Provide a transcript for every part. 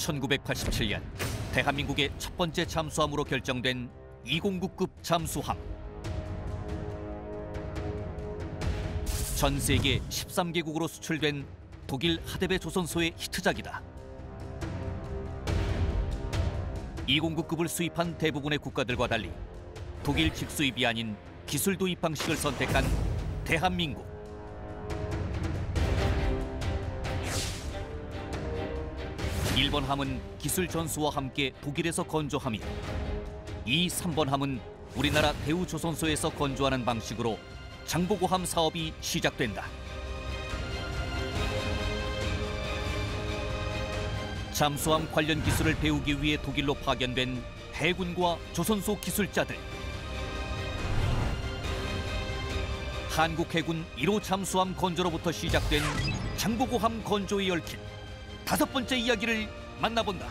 1987년 대한민국의 첫 번째 잠수함으로 결정된 209급 잠수함. 전 세계 13개국으로 수출된 독일 하데베 조선소의 히트작이다. 209급을 수입한 대부분의 국가들과 달리 독일 직수입이 아닌 기술 도입 방식을 선택한 대한민국. 일번 함은 기술 전수와 함께 독일에서 건조하며 이 3번 함은 우리나라 대우조선소에서 건조하는 방식으로 장보고함 사업이 시작된다. 잠수함 관련 기술을 배우기 위해 독일로 파견된 해군과 조선소 기술자들. 한국 해군 1호 잠수함 건조로부터 시작된 장보고함 건조에 얽힌 5번째 이야기를 만나본다.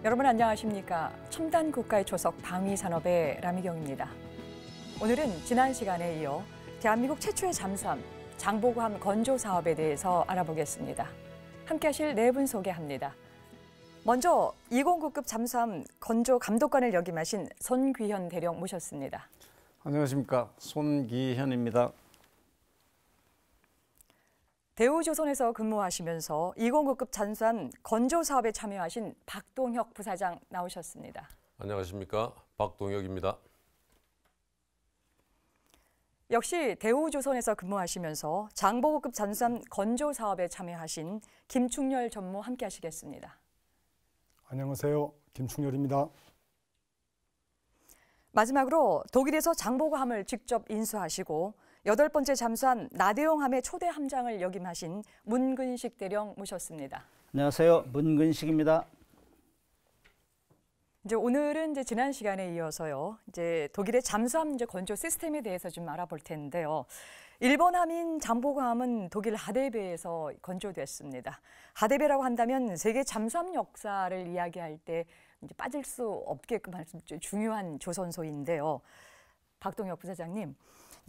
여러분 안녕하십니까? 첨단 국가의 초석 방위산업의 라미경입니다. 오늘은 지난 시간에 이어 대한민국 최초의 잠수함 장보고함 건조 사업에 대해서 알아보겠습니다. 함께 하실 네 분 소개합니다. 먼저 209급 잠수함 건조 감독관을 역임하신 손귀현 대령 모셨습니다. 안녕하십니까? 손귀현입니다. 대우조선에서 근무하시면서 209급 잠수함 건조 사업에 참여하신 박동혁 부사장 나오셨습니다. 안녕하십니까? 박동혁입니다. 역시 대우조선에서 근무하시면서 장보고급 잠수함 건조 사업에 참여하신 김충렬 전무 함께 하시겠습니다. 안녕하세요. 김충렬입니다. 마지막으로 독일에서 장보고함을 직접 인수하시고 8번째 잠수함 나대용함의 초대 함장을 역임하신 문근식 대령 모셨습니다. 안녕하세요. 문근식입니다. 오늘은 지난 시간에 이어서요. 독일의 잠수함 건조 시스템에 대해서 좀 알아볼 텐데요. 일본 함인 장보고함은 독일 하데베에서 건조됐습니다. 하데베라고 한다면 세계 잠수함 역사를 이야기할 때 빠질 수 없게끔 중요한 조선소인데요. 박동혁 부사장님,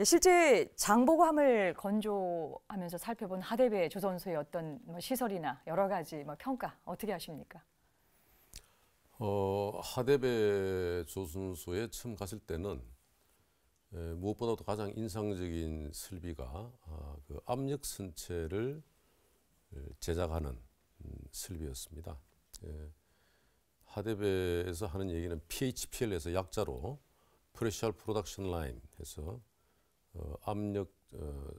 실제 장보고함을 건조하면서 살펴본 하데베 조선소의 어떤 시설이나 여러 가지 평가 어떻게 하십니까? 하데베 조선소에 처음 갔을 때는 무엇보다도 가장 인상적인 설비가 그 압력 선체를 제작하는 설비였습니다. 하데베에서 하는 얘기는 PHPL에서 약자로 Pressure Production Line 해서 압력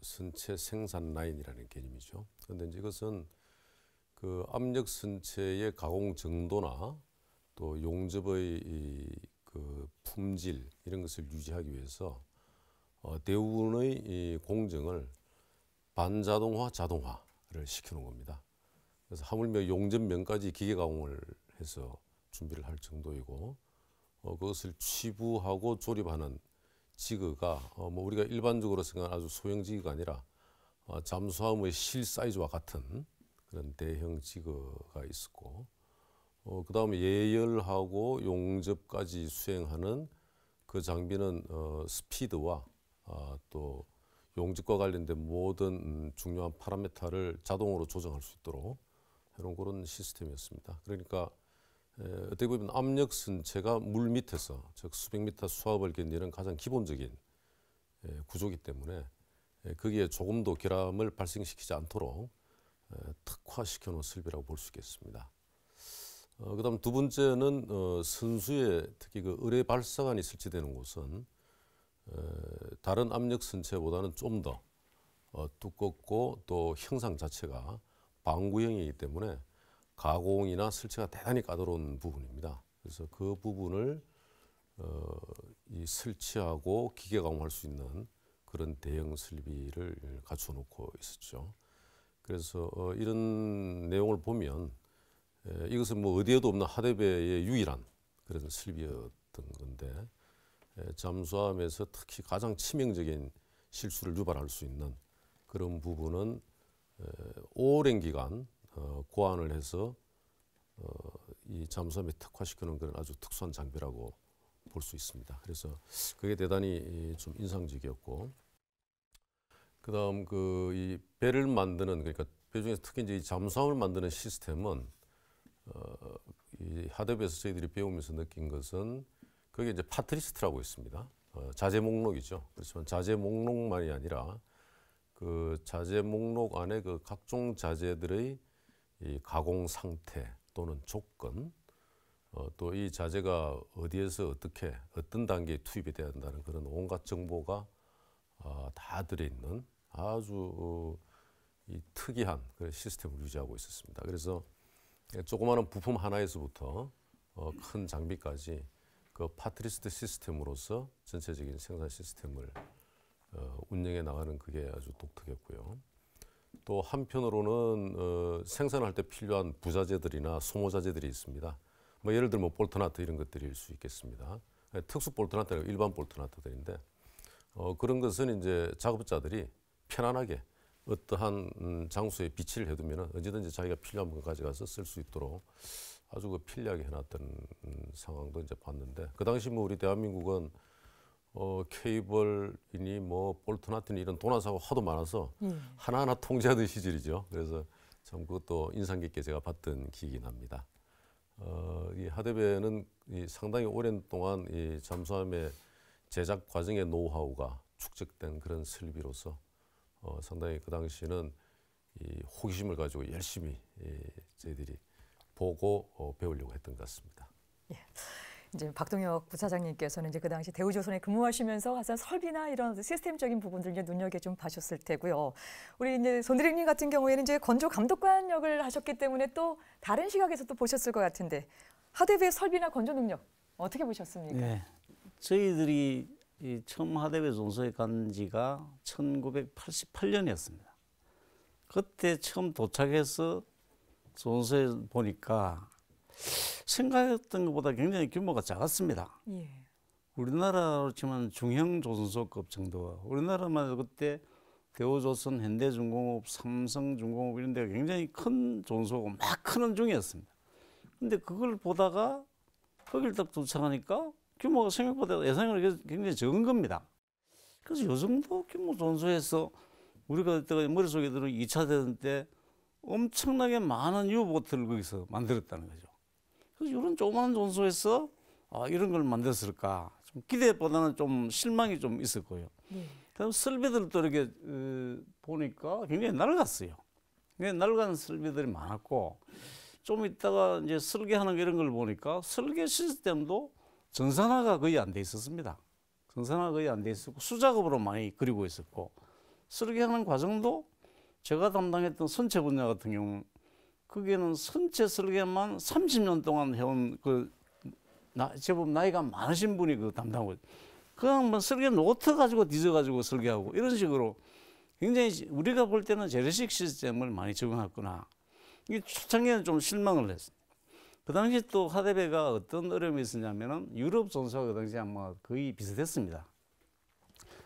선체 생산 라인이라는 개념이죠. 그런데 이제 이것은 그 압력 선체의 가공 정도나 또 용접의 그 품질 이런 것을 유지하기 위해서 대부분의 이 공정을 반자동화, 자동화를 시켜놓은 겁니다. 그래서 하물며 용접면까지 기계 가공을 해서 준비를 할 정도이고 그것을 취부하고 조립하는 지그가 우리가 일반적으로 생각하는 아주 소형 지그가 아니라 잠수함의 실 사이즈와 같은 그런 대형 지그가 있었고 그 다음에 예열하고 용접까지 수행하는 그 장비는 스피드와 또 용접과 관련된 모든 중요한 파라미터를 자동으로 조정할 수 있도록 이런 그런 시스템이었습니다. 그러니까 어떻게 보면 압력 선체가 물 밑에서 즉 수백 미터 수압을 견디는 가장 기본적인 구조이기 때문에 거기에 조금도 결함을 발생시키지 않도록 특화시켜 놓은 설비라고 볼 수 있겠습니다. 그다음 두 번째는 선수에 특히 그 의뢰 발사관이 설치되는 곳은 다른 압력 선체보다는 좀 더 두껍고 또 형상 자체가 방구형이기 때문에 가공이나 설치가 대단히 까다로운 부분입니다. 그래서 그 부분을 이 설치하고 기계 가공할 수 있는 그런 대형 설비를 갖춰 놓고 있었죠. 그래서 이런 내용을 보면 이것은 어디에도 없는 하데베의 유일한 그런 설비였던 건데 잠수함에서 특히 가장 치명적인 실수를 유발할 수 있는 그런 부분은 오랜 기간 고안을 해서 이 잠수함에 특화시키는 그런 아주 특수한 장비라고 볼 볼 수 있습니다. 그래서 그게 대단히 좀 인상적이었고, 그다음 이 배를 만드는, 그러니까 배 중에서 특히 이제 이 잠수함을 만드는 시스템은 이 하드배에서 저희들이 배우면서 느낀 것은 그게 이제 파트리스트라고 있습니다. 자재 목록이죠. 그렇지만 자재 목록만이 아니라 그 자재 목록 안에 그 각종 자재들의 이 가공 상태 또는 조건, 또 이 자재가 어디에서 어떻게 어떤 단계에 투입이 돼야 한다는 그런 온갖 정보가 다 들어있는 아주 이 특이한 그런 시스템을 유지하고 있었습니다. 그래서 조그마한 부품 하나에서부터 큰 장비까지 그 파트리스트 시스템으로서 전체적인 생산 시스템을 운영해 나가는 그게 아주 독특했고요. 또 한편으로는 생산할 때 필요한 부자재들이나 소모자재들이 있습니다. 뭐 예를 들면 볼트나트 이런 것들일 수 있겠습니다. 특수 볼트나트는 일반 볼트나트들인데 그런 것은 이제 작업자들이 편안하게 어떠한 장소에 비치를 해두면 언제든지 자기가 필요한 것 가져가서 쓸 수 있도록 아주 그 편리하게 해놨던 상황도 이제 봤는데, 그 당시 뭐 우리 대한민국은 케이블이니 뭐 볼트나트니 이런 도난사고 하도 많아서 하나하나 통제하던 시절이죠. 그래서 참 그것도 인상 깊게 제가 봤던 기억이 납니다. 이 하대배는 상당히 오랜 동안 이 잠수함의 제작 과정의 노하우가 축적된 그런 설비로서 상당히 그 당시에는 이 호기심을 가지고 열심히 저희들이 보고 배우려고 했던 것 같습니다. 예. 이제 박동혁 부사장님께서는 이제 그 당시 대우조선에 근무하시면서 가장 설비나 이런 시스템적인 부분들 이제 눈여겨 좀 봐셨을 테고요. 우리 이제 손대리님 같은 경우에는 이제 건조 감독관 역을 하셨기 때문에 또 다른 시각에서 또 보셨을 것 같은데, 하대배 설비나 건조 능력 어떻게 보셨습니까? 네. 저희들이 처음 하대배 존소에 간 지가 1988년이었습니다. 그때 처음 도착해서 존소에 보니까 생각했던 것보다 굉장히 규모가 작았습니다. 예. 우리나라로 치면 중형 조선소급 정도. 우리나라만 해도 그때 대우조선, 현대중공업, 삼성중공업 이런 데가 굉장히 큰 조선소가 막 크는 중이었습니다. 근데 그걸 보다가 거길 딱 도착하니까 규모가 생각보다 예상을 굉장히 적은 겁니다. 그래서 요 정도 규모 조선소에서 우리가 그때 머릿속에 들은 2차 대전 때 엄청나게 많은 유보트를 거기서 만들었다는 거죠. 그래서 이런 조그마한 조선소에서 이런 걸 만들었을까, 좀 기대보다는 좀 실망이 좀 있었고요. 그다음 설비들도 이렇게 보니까 굉장히 낡았어요. 굉장히 낡은 설비들이 많았고, 좀 있다가 이제 설계하는 이런 걸 보니까 설계 시스템도 전산화가 거의 안 돼 있었습니다. 전산화가 거의 안 돼 있었고 수작업으로 많이 그리고 있었고, 설계하는 과정도 제가 담당했던 선체 분야 같은 경우 거기에는 선체 설계만 30년 동안 해온 제법 나이가 많으신 분이 그 담당하고, 그냥 뭐 설계 노트 가지고 뒤져가지고 설계하고 이런 식으로 굉장히 우리가 볼 때는 재래식 시스템을 많이 적용했구나. 이게 초창기에는 좀 실망을 했습니다. 그 당시 또 하대배가 어떤 어려움이 있었냐면은 유럽 존소가 그 당시에 아마 거의 비슷했습니다.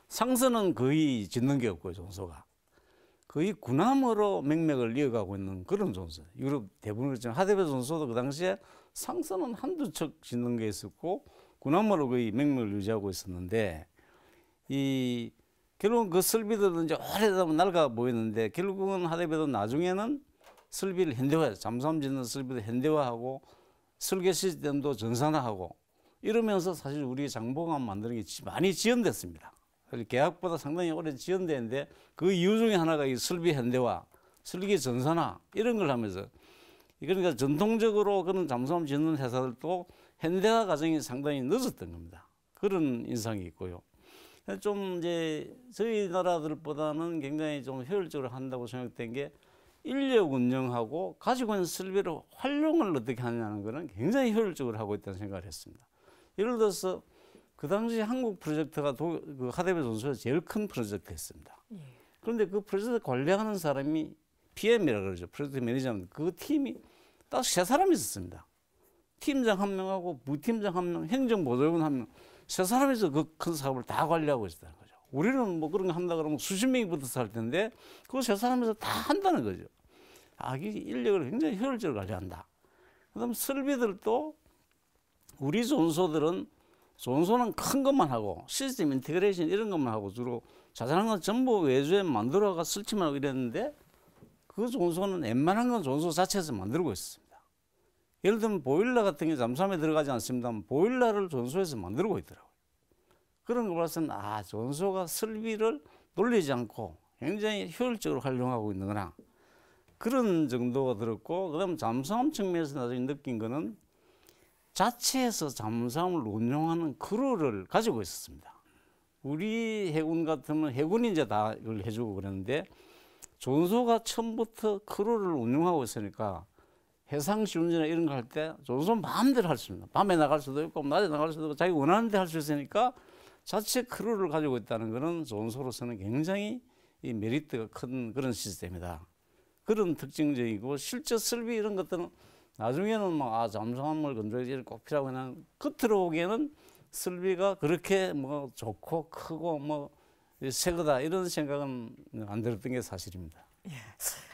상선은 거의 짓는 게 없고요, 존소가. 거의 군함으로 맥락을 이어가고 있는 그런 존소. 유럽 대부분 그렇지만 하대배 존소도 그 당시에 상선은 한두 척 짓는 게 있었고 군함으로 거의 맥락을 유지하고 있었는데, 결국은 그 설비들은 이제 오래되다 보면 낡아 보이는데, 결국은 하대배도 나중에는 설비를 현대화해서 잠수함 짓는 설비도 현대화하고 설계 시스템도 전산화하고 이러면서 사실 우리 장보감 만드는 게 많이 지연됐습니다. 계약보다 상당히 오래 지연되는데 그 이유 중에 하나가 이 설비 현대화, 설계 전산화 이런 걸 하면서, 그러니까 전통적으로 그런 잠수함 짓는 회사들도 현대화 과정이 상당히 늦었던 겁니다. 그런 인상이 있고요. 좀 이제 저희 나라들보다는 굉장히 좀 효율적으로 한다고 생각된 게, 인력 운영하고 가지고 있는 설비를 활용을 어떻게 하냐는 것은 굉장히 효율적으로 하고 있다는 생각을 했습니다. 예를 들어서 그 당시 한국 프로젝트가 그 하대배 존소에서 제일 큰 프로젝트였습니다. 그런데 그 프로젝트 관리하는 사람이 PM이라고 그러죠. 프로젝트 매니저는 그 팀이 딱 3사람이 있었습니다. 팀장 1명하고 부팀장 1명, 행정보조원 1명, 3사람이서 그 큰 사업을 다 관리하고 있었다는 거죠. 우리는 뭐 그런 거 한다 그러면 수십 명이 붙어서 할 텐데 그거 3사람에서 다 한다는 거죠. 이 인력을 굉장히 효율적으로 관리한다. 그다음 설비들도 우리 존소들은 전소는 큰 것만 하고 시스템 인테그레이션 이런 것만 하고 주로 자잘한 건 전부 외주에 만들어가 설치만 하고 이랬는데 그 전소는 웬만한 건 전소 자체에서 만들고 있습니다. 예를 들면 보일러 같은 게 잠수함에 들어가지 않습니다만 보일러를 전소에서 만들고 있더라고요. 그런 걸 봐서는 전소가 설비를 놀리지 않고 굉장히 효율적으로 활용하고 있는구나. 그런 정도가 들었고 그다음 잠수함 측면에서 나중에 느낀 거는 자체에서 잠수함을 운용하는 크루를 가지고 있었습니다. 우리 해군 같으면 해군이 이제 다 이걸 해주고 그러는데 전소가 처음부터 크루를 운용하고 있으니까 해상시 운전이나 이런 거 할 때 전소 마음대로 할 수 있습니다. 밤에 나갈 수도 있고 낮에 나갈 수도 있고 자기 원하는 데 할 수 있으니까 자체 크루를 가지고 있다는 것은 전소로서는 굉장히 이 메리트가 큰 그런 시스템이다. 그런 특징적이고 실제 설비 이런 것들은 나중에는 막 잠수함을 건조기를 꼭 필요하고 그냥 겉으로 보기에는 설비가 그렇게 뭐 좋고 크고 뭐 새 거다 이런 생각은 안 들었던 게 사실입니다. 예.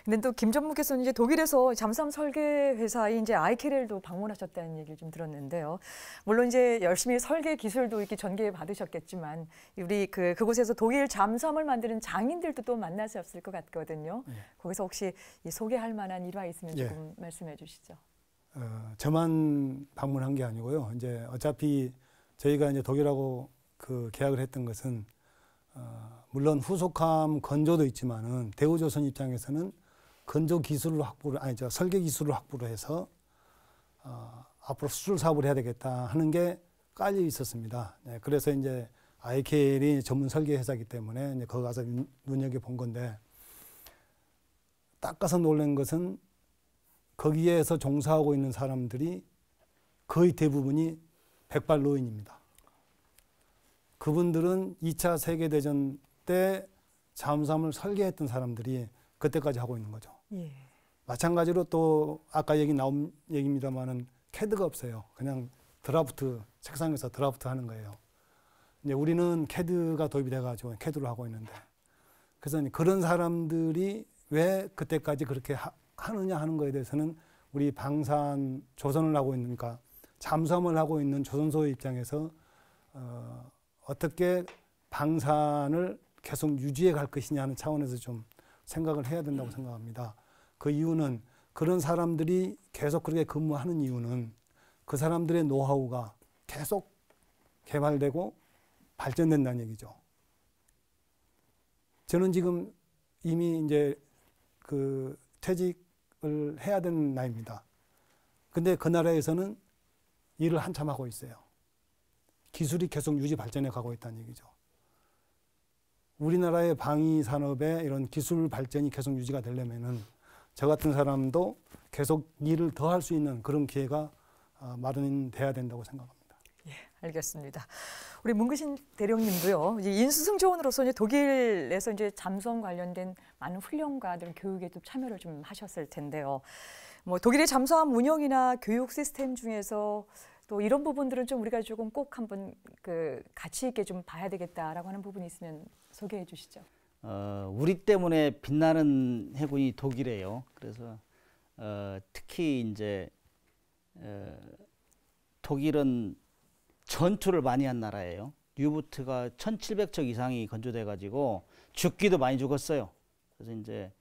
근데 또 김 전무께서는 이제 독일에서 잠수함 설계 회사인 이제 아이케렐도 방문하셨다는 얘기를 좀 들었는데요. 물론 이제 열심히 설계 기술도 이렇게 전개 받으셨겠지만 우리 그곳에서 독일 잠수함을 만드는 장인들도 또 만나셨을 것 같거든요. 예. 거기서 혹시 소개할 만한 일화 있으면 예. 조금 말씀해 주시죠. 저만 방문한 게 아니고요. 이제 어차피 저희가 이제 독일하고 그 계약을 했던 것은 물론 후속함 건조도 있지만은 대우조선 입장에서는 건조 기술을 설계 기술을 확보를 해서 앞으로 수출 사업을 해야 되겠다 하는 게 깔려 있었습니다. 네, 그래서 이제 아이켈이 전문 설계 회사이기 때문에 이제 거기 가서 눈여겨 본 건데 딱 가서 놀란 것은 거기에서 종사하고 있는 사람들이 거의 대부분이 백발 노인입니다. 그분들은 2차 세계대전 때 잠수함을 설계했던 사람들이 그때까지 하고 있는 거죠. 예. 마찬가지로 또 아까 나온 얘기입니다만은 캐드가 없어요. 그냥 드라프트, 책상에서 드라프트 하는 거예요. 이제 우리는 캐드가 도입이 돼가지고 캐드로 하고 있는데 그래서 그런 사람들이 왜 그때까지 그렇게 하느냐 하는 거에 대해서는 우리 방산 조선을 하고 있는, 그러니까 잠수함을 하고 있는 조선소의 입장에서 어떻게 방산을 계속 유지해 갈 것이냐 하는 차원에서 좀 생각을 해야 된다고 생각합니다. 그 이유는 그런 사람들이 계속 그렇게 근무하는 이유는 그 사람들의 노하우가 계속 개발되고 발전된다는 얘기죠. 저는 지금 이미 이제 퇴직을 해야 되는 나이입니다. 근데 그 나라에서는 일을 한참 하고 있어요. 기술이 계속 유지 발전해 가고 있다는 얘기죠. 우리나라의 방위 산업의 이런 기술 발전이 계속 유지가 되려면은 저 같은 사람도 계속 일을 더 할 수 있는 그런 기회가 마련돼야 된다고 생각합니다. 예, 알겠습니다. 우리 문근신 대령님도요. 이제 인수승조원으로서 이제 독일에서 이제 잠수함 관련된 많은 훈련과 교육에도 참여를 좀 하셨을 텐데요. 뭐 독일의 잠수함 운영이나 교육 시스템 중에서 또 이런 부분들은 좀 우리가 조금 꼭 한번 가치 있게 좀 봐야 되겠다라고 하는 부분이 있으면 소개해 주시죠. 우리 때문에 빛나는 해군이 독일이에요. 그래서 특히 이제 독일은 전투를 많이 한 나라예요. 유보트가 1,700척 이상이 건조돼 가지고 죽기도 많이 죽었어요. 그래서 이제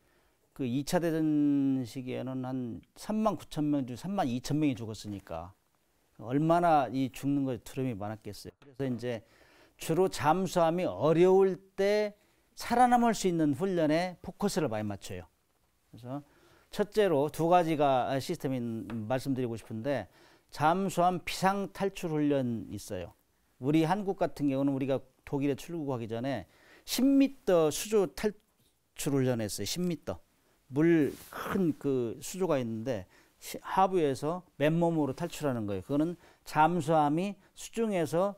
그 2차 대전 시기에는 한 39,000명 중 32,000명이 죽었으니까 얼마나 이 죽는 거에 두려움이 많았겠어요. 그래서 이제 주로 잠수함이 어려울 때 살아남을 수 있는 훈련에 포커스를 많이 맞춰요. 그래서 첫째로 두 가지가 시스템이 말씀드리고 싶은데 잠수함 비상 탈출 훈련 있어요. 우리 한국 같은 경우는 우리가 독일에 출국하기 전에 10m 수조 탈출 훈련했어요. 10m. 물 큰 그 수조가 있는데 하부에서 맨몸으로 탈출하는 거예요. 그거는 잠수함이 수중에서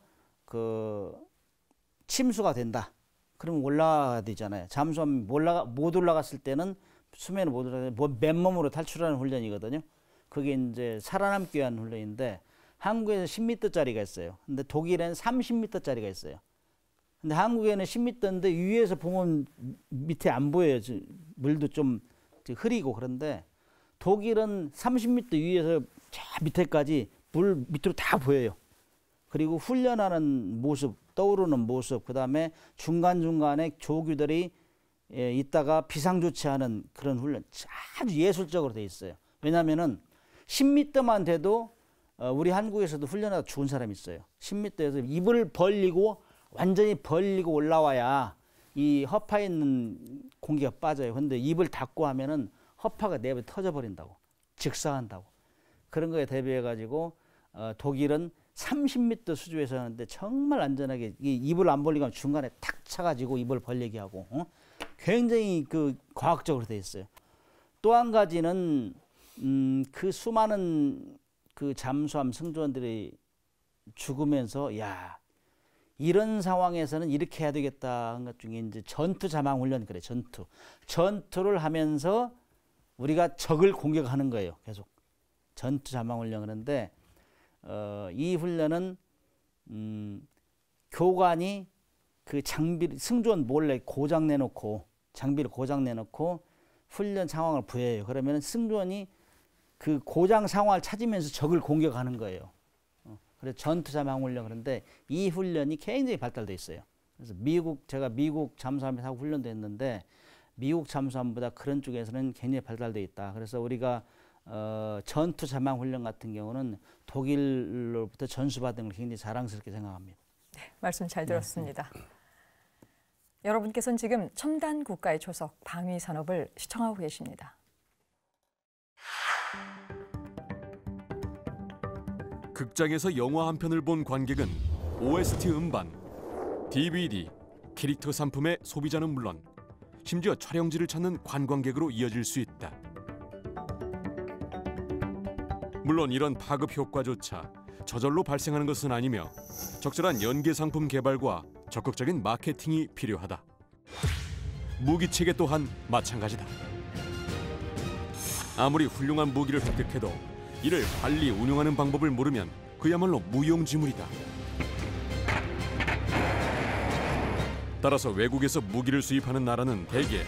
침수가 된다. 그러면 올라가야 되잖아요. 잠수함이 못 올라갔을 때는 수면에 못 올라가서 맨몸으로 탈출하는 훈련이거든요. 그게 이제 살아남기 위한 훈련인데 한국에는 10m짜리가 있어요. 근데 독일에는 30m짜리가 있어요. 근데 한국에는 10m인데 위에서 보면 밑에 안 보여요. 물도 좀 흐리고. 그런데 독일은 30m 위에서 저 밑에까지 물 밑으로 다 보여요. 그리고 훈련하는 모습, 떠오르는 모습, 그다음에 중간중간에 조교들이 있다가 비상조치하는 그런 훈련 아주 예술적으로 돼 있어요. 왜냐하면은 10m만 돼도 우리 한국에서도 훈련하다 죽은 사람이 있어요. 10m에서 입을 벌리고 완전히 벌리고 올라와야 이 허파에 있는 공기가 빠져요. 근데 입을 닫고 하면은 허파가 내부에 터져버린다고, 직사한다고. 그런 거에 대비해 가지고 독일은 30m 수조에서 하는데 정말 안전하게 이 입을 안 벌리고 중간에 탁 차가지고 입을 벌리게 하고 굉장히 그 과학적으로 돼 있어요. 또 한 가지는 그 수많은 그 잠수함 승조원들이 죽으면서 야 이런 상황에서는 이렇게 해야 되겠다 한 것 중에 이제 전투 자망 훈련 그래 전투를 하면서 우리가 적을 공격하는 거예요. 계속 전투 자망 훈련 그런데 이 훈련은 교관이 그 장비를 승조원 몰래 고장 내놓고 장비를 고장 내놓고 훈련 상황을 부여해요. 그러면 승조원이 그 고장 상황을 찾으면서 적을 공격하는 거예요. 그래서 전투 자망 훈련 그런데 이 훈련이 굉장히 발달돼 있어요. 그래서 제가 미국 잠수함에 타고 훈련도 했는데 미국 잠수함보다 그런 쪽에서는 굉장히 발달돼 있다. 그래서 우리가 전투 자망 훈련 같은 경우는 독일로부터 전수받은 걸 굉장히 자랑스럽게 생각합니다. 네, 말씀 잘 들었습니다. 여러분께서는 지금 첨단 국가의 초석 방위 산업을 시청하고 계십니다. 극장에서 영화 한 편을 본 관객은 OST 음반, DVD, 캐릭터 상품의 소비자는 물론 심지어 촬영지를 찾는 관광객으로 이어질 수 있다. 물론 이런 파급 효과조차 저절로 발생하는 것은 아니며 적절한 연계 상품 개발과 적극적인 마케팅이 필요하다. 무기체계 또한 마찬가지다. 아무리 훌륭한 무기를 획득해도 이를 관리 운용하는 방법을 모르면 그야말로 무용지물이다. 따라서 외국에서 무기를 수입하는 나라는 대개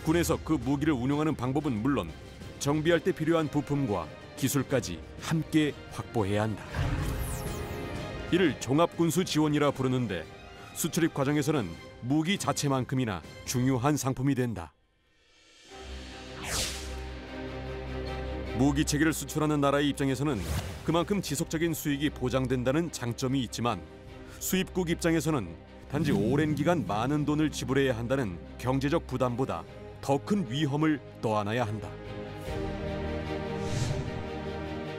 군에서 그 무기를 운용하는 방법은 물론 정비할 때 필요한 부품과 기술까지 함께 확보해야 한다. 이를 종합군수 지원이라 부르는데 수출입 과정에서는 무기 자체만큼이나 중요한 상품이 된다. 무기 체계를 수출하는 나라의 입장에서는 그만큼 지속적인 수익이 보장된다는 장점이 있지만 수입국 입장에서는 단지 오랜 기간 많은 돈을 지불해야 한다는 경제적 부담보다 더 큰 위험을 떠안아야 한다.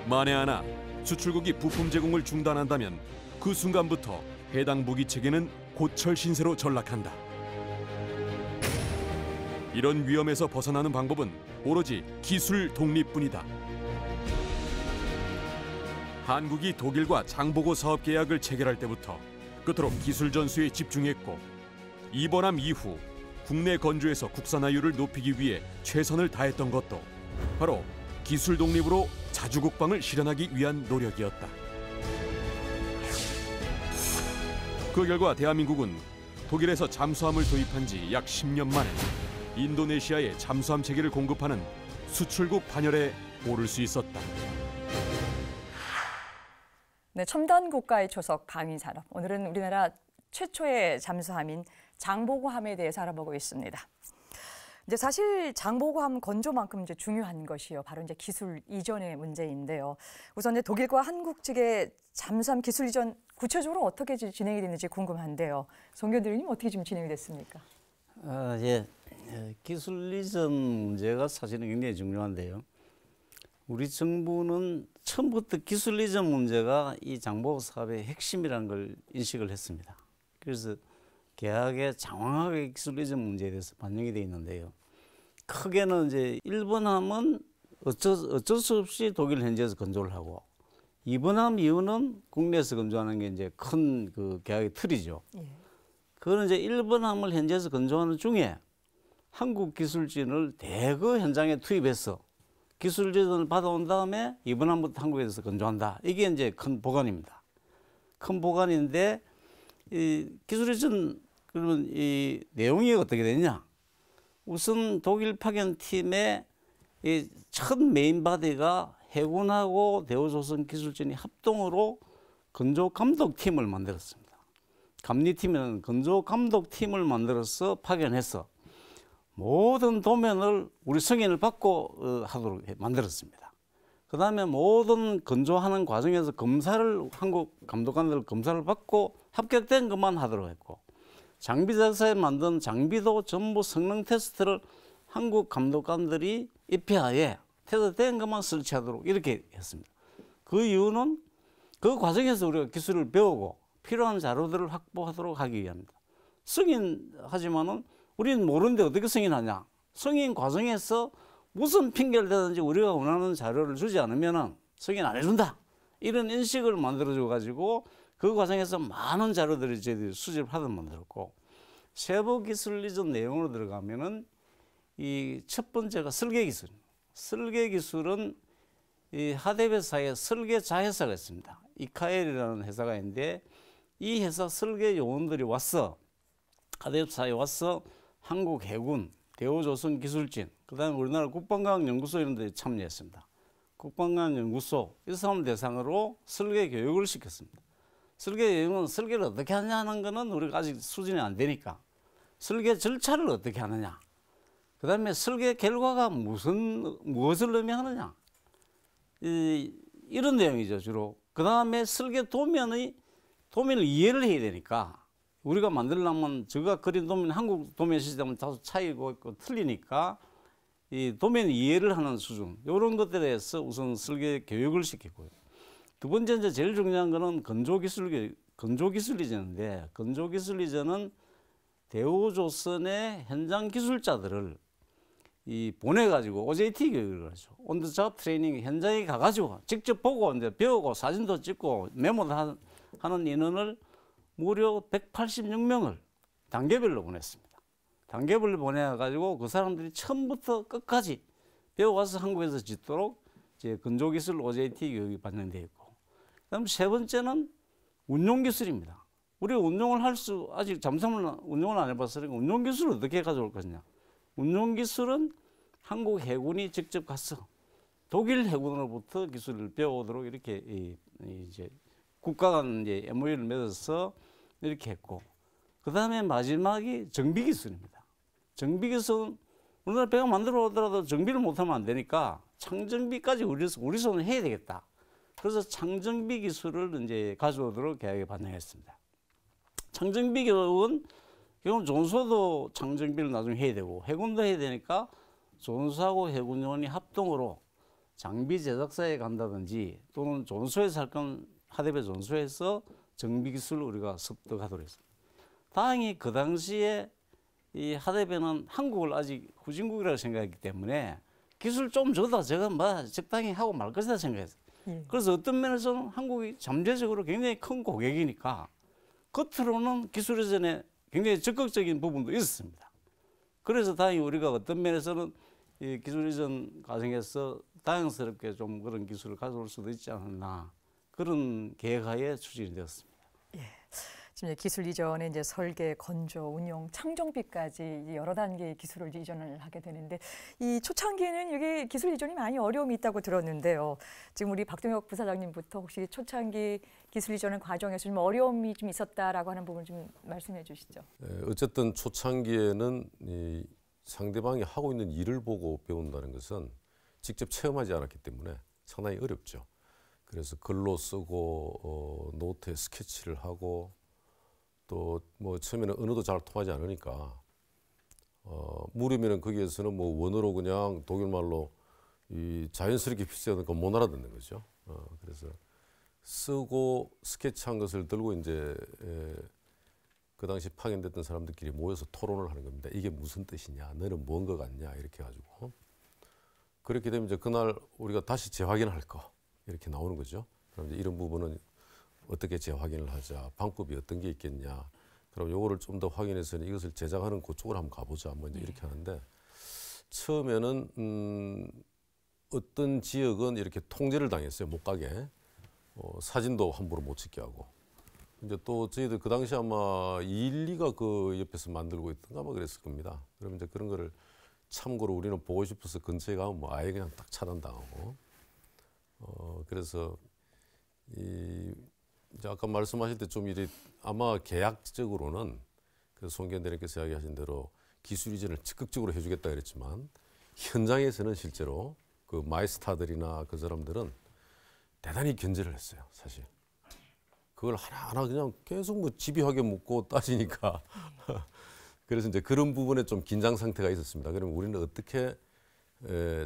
만에 하나 수출국이 부품 제공을 중단한다면 그 순간부터 해당 무기 체계는 고철 신세로 전락한다. 이런 위험에서 벗어나는 방법은 오로지 기술 독립뿐이다. 한국이 독일과 장보고 사업 계약을 체결할 때부터 그토록 기술 전수에 집중했고 이번함 이후 국내 건조에서 국산화율을 높이기 위해 최선을 다했던 것도 바로 기술 독립으로 자주국방을 실현하기 위한 노력이었다. 그 결과 대한민국은 독일에서 잠수함을 도입한 지 약 10년 만에 인도네시아에 잠수함 체계를 공급하는 수출국 반열에 오를 수 있었다. 네, 첨단 국가의 초석 방위 산업. 오늘은 우리나라 최초의 잠수함인 장보고함에 대해서 알아보고 있습니다. 이제 사실 장보고함 건조만큼 이제 중요한 것이요, 바로 이제 기술 이전의 문제인데요. 우선 이제 독일과 한국 측의 잠수함 기술 이전 구체적으로 어떻게 진행이 됐는지 궁금한데요. 송교들 의원님 어떻게 지금 진행이 됐습니까? 기술 이전 문제가 사실은 굉장히 중요한데요. 우리 정부는 처음부터 기술 이전 문제가 이 장보고 사업의 핵심이라는 걸 인식을 했습니다. 그래서 계약에 장황하게 기술 이전 문제에 대해서 반영이 되어 있는데요. 크게는 이제 1번함은 어쩔 수 없이 독일 현지에서 건조를 하고 2번함 이후는 국내에서 건조하는 게 이제 큰 그 계약의 틀이죠. 그거는 이제 1번함을 현지에서 건조하는 중에 한국 기술진을 대거 현장에 투입해서 기술 지원을 받아온 다음에 2번함부터 한국에서 건조한다. 이게 이제 큰 보관입니다. 큰 보관인데 이 기술 지원 그러면 이 내용이 어떻게 되냐? 우선 독일 파견 팀의 이 첫 메인 바디가 해군하고 대우조선 기술진이 합동으로 건조 감독팀을 만들었습니다. 감리팀에는 건조 감독팀을 만들어서 파견해서 모든 도면을 우리 승인을 받고 하도록 만들었습니다. 그 다음에 모든 건조하는 과정에서 검사를 한국 감독관들 검사를 받고 합격된 것만 하도록 했고 장비 제작사에 만든 장비도 전부 성능 테스트를 한국 감독관들이 입회하에 테스트된 것만 설치하도록 이렇게 했습니다. 그 이유는 그 과정에서 우리가 기술을 배우고 필요한 자료들을 확보하도록 하기 위함입니다. 승인하지만은 우리는 모르는데 어떻게 승인하냐? 승인 과정에서 무슨 핑계를 대든지 우리가 원하는 자료를 주지 않으면은 승인 안 해준다. 이런 인식을 만들어줘 가지고 그 과정에서 많은 자료들을 저희들이 수집을 하듯 만들었고 세부 기술 이전 내용으로 들어가면은 이 첫 번째가 설계 기술. 설계 기술은 이 하대회사에 설계 자회사가 있습니다. 이카엘이라는 회사가 있는데 이 회사 설계 요원들이 와서 하대회사에 와서 한국 해군, 대우조선 기술진, 그다음에 우리나라 국방과학연구소 이런 데 참여했습니다. 국방과학연구소 이 사람 대상으로 설계 교육을 시켰습니다. 설계 교육은 설계를 어떻게 하냐는 거는 우리가 아직 수준이 안 되니까 설계 절차를 어떻게 하느냐, 그다음에 설계 결과가 무엇을 의미하느냐, 이런 내용이죠 주로. 그다음에 설계 도면을 이해를 해야 되니까 우리가 만들려면 제가 그린 도면 한국 도면 시스템은 다소 차이고 있고 틀리니까 이 도면 이해를 하는 수준 이런 것들에 대해서 우선 설계 교육을 시키고요. 두 번째 이제 제일 중요한 거는 건조 기술 이전인데 건조 기술 이전은 대우조선의 현장 기술자들을 보내가지고 OJT 교육을 하죠. 온더잡 트레이닝 현장에 가가지고 직접 보고 이제 배우고 사진도 찍고 메모도 하는 인원을 무려 186명을 단계별로 보냈습니다. 단계별로 보내가지고 그 사람들이 처음부터 끝까지 배워와서 한국에서 짓도록 이제 건조기술 OJT 교육이 반영되어 있고, 그다음 세 번째는 운용기술입니다. 우리가 운용을 아직 잠수함을 운용을 안 해봤으니까 운용기술을 어떻게 가져올 것이냐. 운용기술은 한국 해군이 직접 가서 독일 해군으로부터 기술을 배워오도록 이렇게 이제 국가 간 이제 MOU를 맺어서 이렇게 했고, 그 다음에 마지막이 정비기술입니다. 정비기술은 우리나라 배가 만들어 오더라도 정비를 못하면 안 되니까 창정비까지 우리 손을 해야 되겠다. 그래서 창정비 기술을 이제 가져오도록 계약에 반영했습니다. 창정비 교육은 결국 조선소도 창정비를 나중에 해야 되고 해군도 해야 되니까 조선소하고 해군요원이 합동으로 장비 제작사에 간다든지 또는 조선소에서 할 건 하대배 조선소에서 정비기술을 우리가 습득하도록 했습니다. 다행히 그 당시에 이 하대배는 한국을 아직 후진국이라고 생각했기 때문에 기술 좀 줘도 제가 뭐 적당히 하고 말 것이다 생각했어요. 그래서 어떤 면에서는 한국이 잠재적으로 굉장히 큰 고객이니까 겉으로는 기술 이전에 굉장히 적극적인 부분도 있었습니다. 그래서 다행히 우리가 어떤 면에서는 이 기술 이전 과정에서 다양스럽게 좀 그런 기술을 가져올 수도 있지 않았나, 그런 계획하에 추진이 되었습니다. 예. 지금 기술 이전에 이제 설계, 건조, 운용, 창정비까지 여러 단계의 기술을 이전을 하게 되는데 이 초창기에는 이게 기술 이전이 많이 어려움이 있다고 들었는데요. 지금 우리 박동혁 부사장님부터 혹시 초창기 기술 이전 과정에서 좀 어려움이 좀 있었다라고 하는 부분 좀 말씀해 주시죠. 어쨌든 초창기에는 이 상대방이 하고 있는 일을 보고 배운다는 것은 직접 체험하지 않았기 때문에 상당히 어렵죠. 그래서 글로 쓰고 노트에 스케치를 하고 또 뭐 처음에는 언어도 잘 통하지 않으니까 물으면은 거기에서는 뭐 원어로 그냥 독일말로 이 자연스럽게 필수하니까 못 알아듣는 거죠. 그래서 쓰고 스케치한 것을 들고 이제 그 당시 파견됐던 사람들끼리 모여서 토론을 하는 겁니다. 이게 무슨 뜻이냐, 너는 뭔 것 같냐, 이렇게 해가지고 그렇게 되면 이제 그날 우리가 다시 재확인할 거 이렇게 나오는 거죠. 그럼 이제 이런 부분은 어떻게 재확인을 하자, 방법이 어떤 게 있겠냐, 그럼 요거를 좀 더 확인해서 이것을 제작하는 그쪽으로 한번 가보자, 뭐 이제 이렇게 하는데 처음에는 어떤 지역은 이렇게 통제를 당했어요. 못 가게. 사진도 함부로 못 찍게 하고. 이제 또 저희들 그 당시 아마 212가 그 옆에서 만들고 있던가 아마 그랬을 겁니다. 그러면 이제 그런 거를 참고로 우리는 보고 싶어서 근처에 가면 뭐 아예 그냥 딱 차단당하고. 그래서 이제 아까 말씀하실 때 좀 이래 아마 계약적으로는 그 송기현 대리께서 이야기하신 대로 기술 이전을 적극적으로 해주겠다 그랬지만 현장에서는 실제로 그 마이스타들이나 그 사람들은 대단히 견제를 했어요, 사실. 그걸 하나하나 그냥 계속 뭐 집요하게 묻고 따지니까 그래서 이제 그런 부분에 좀 긴장 상태가 있었습니다. 그러면 우리는 어떻게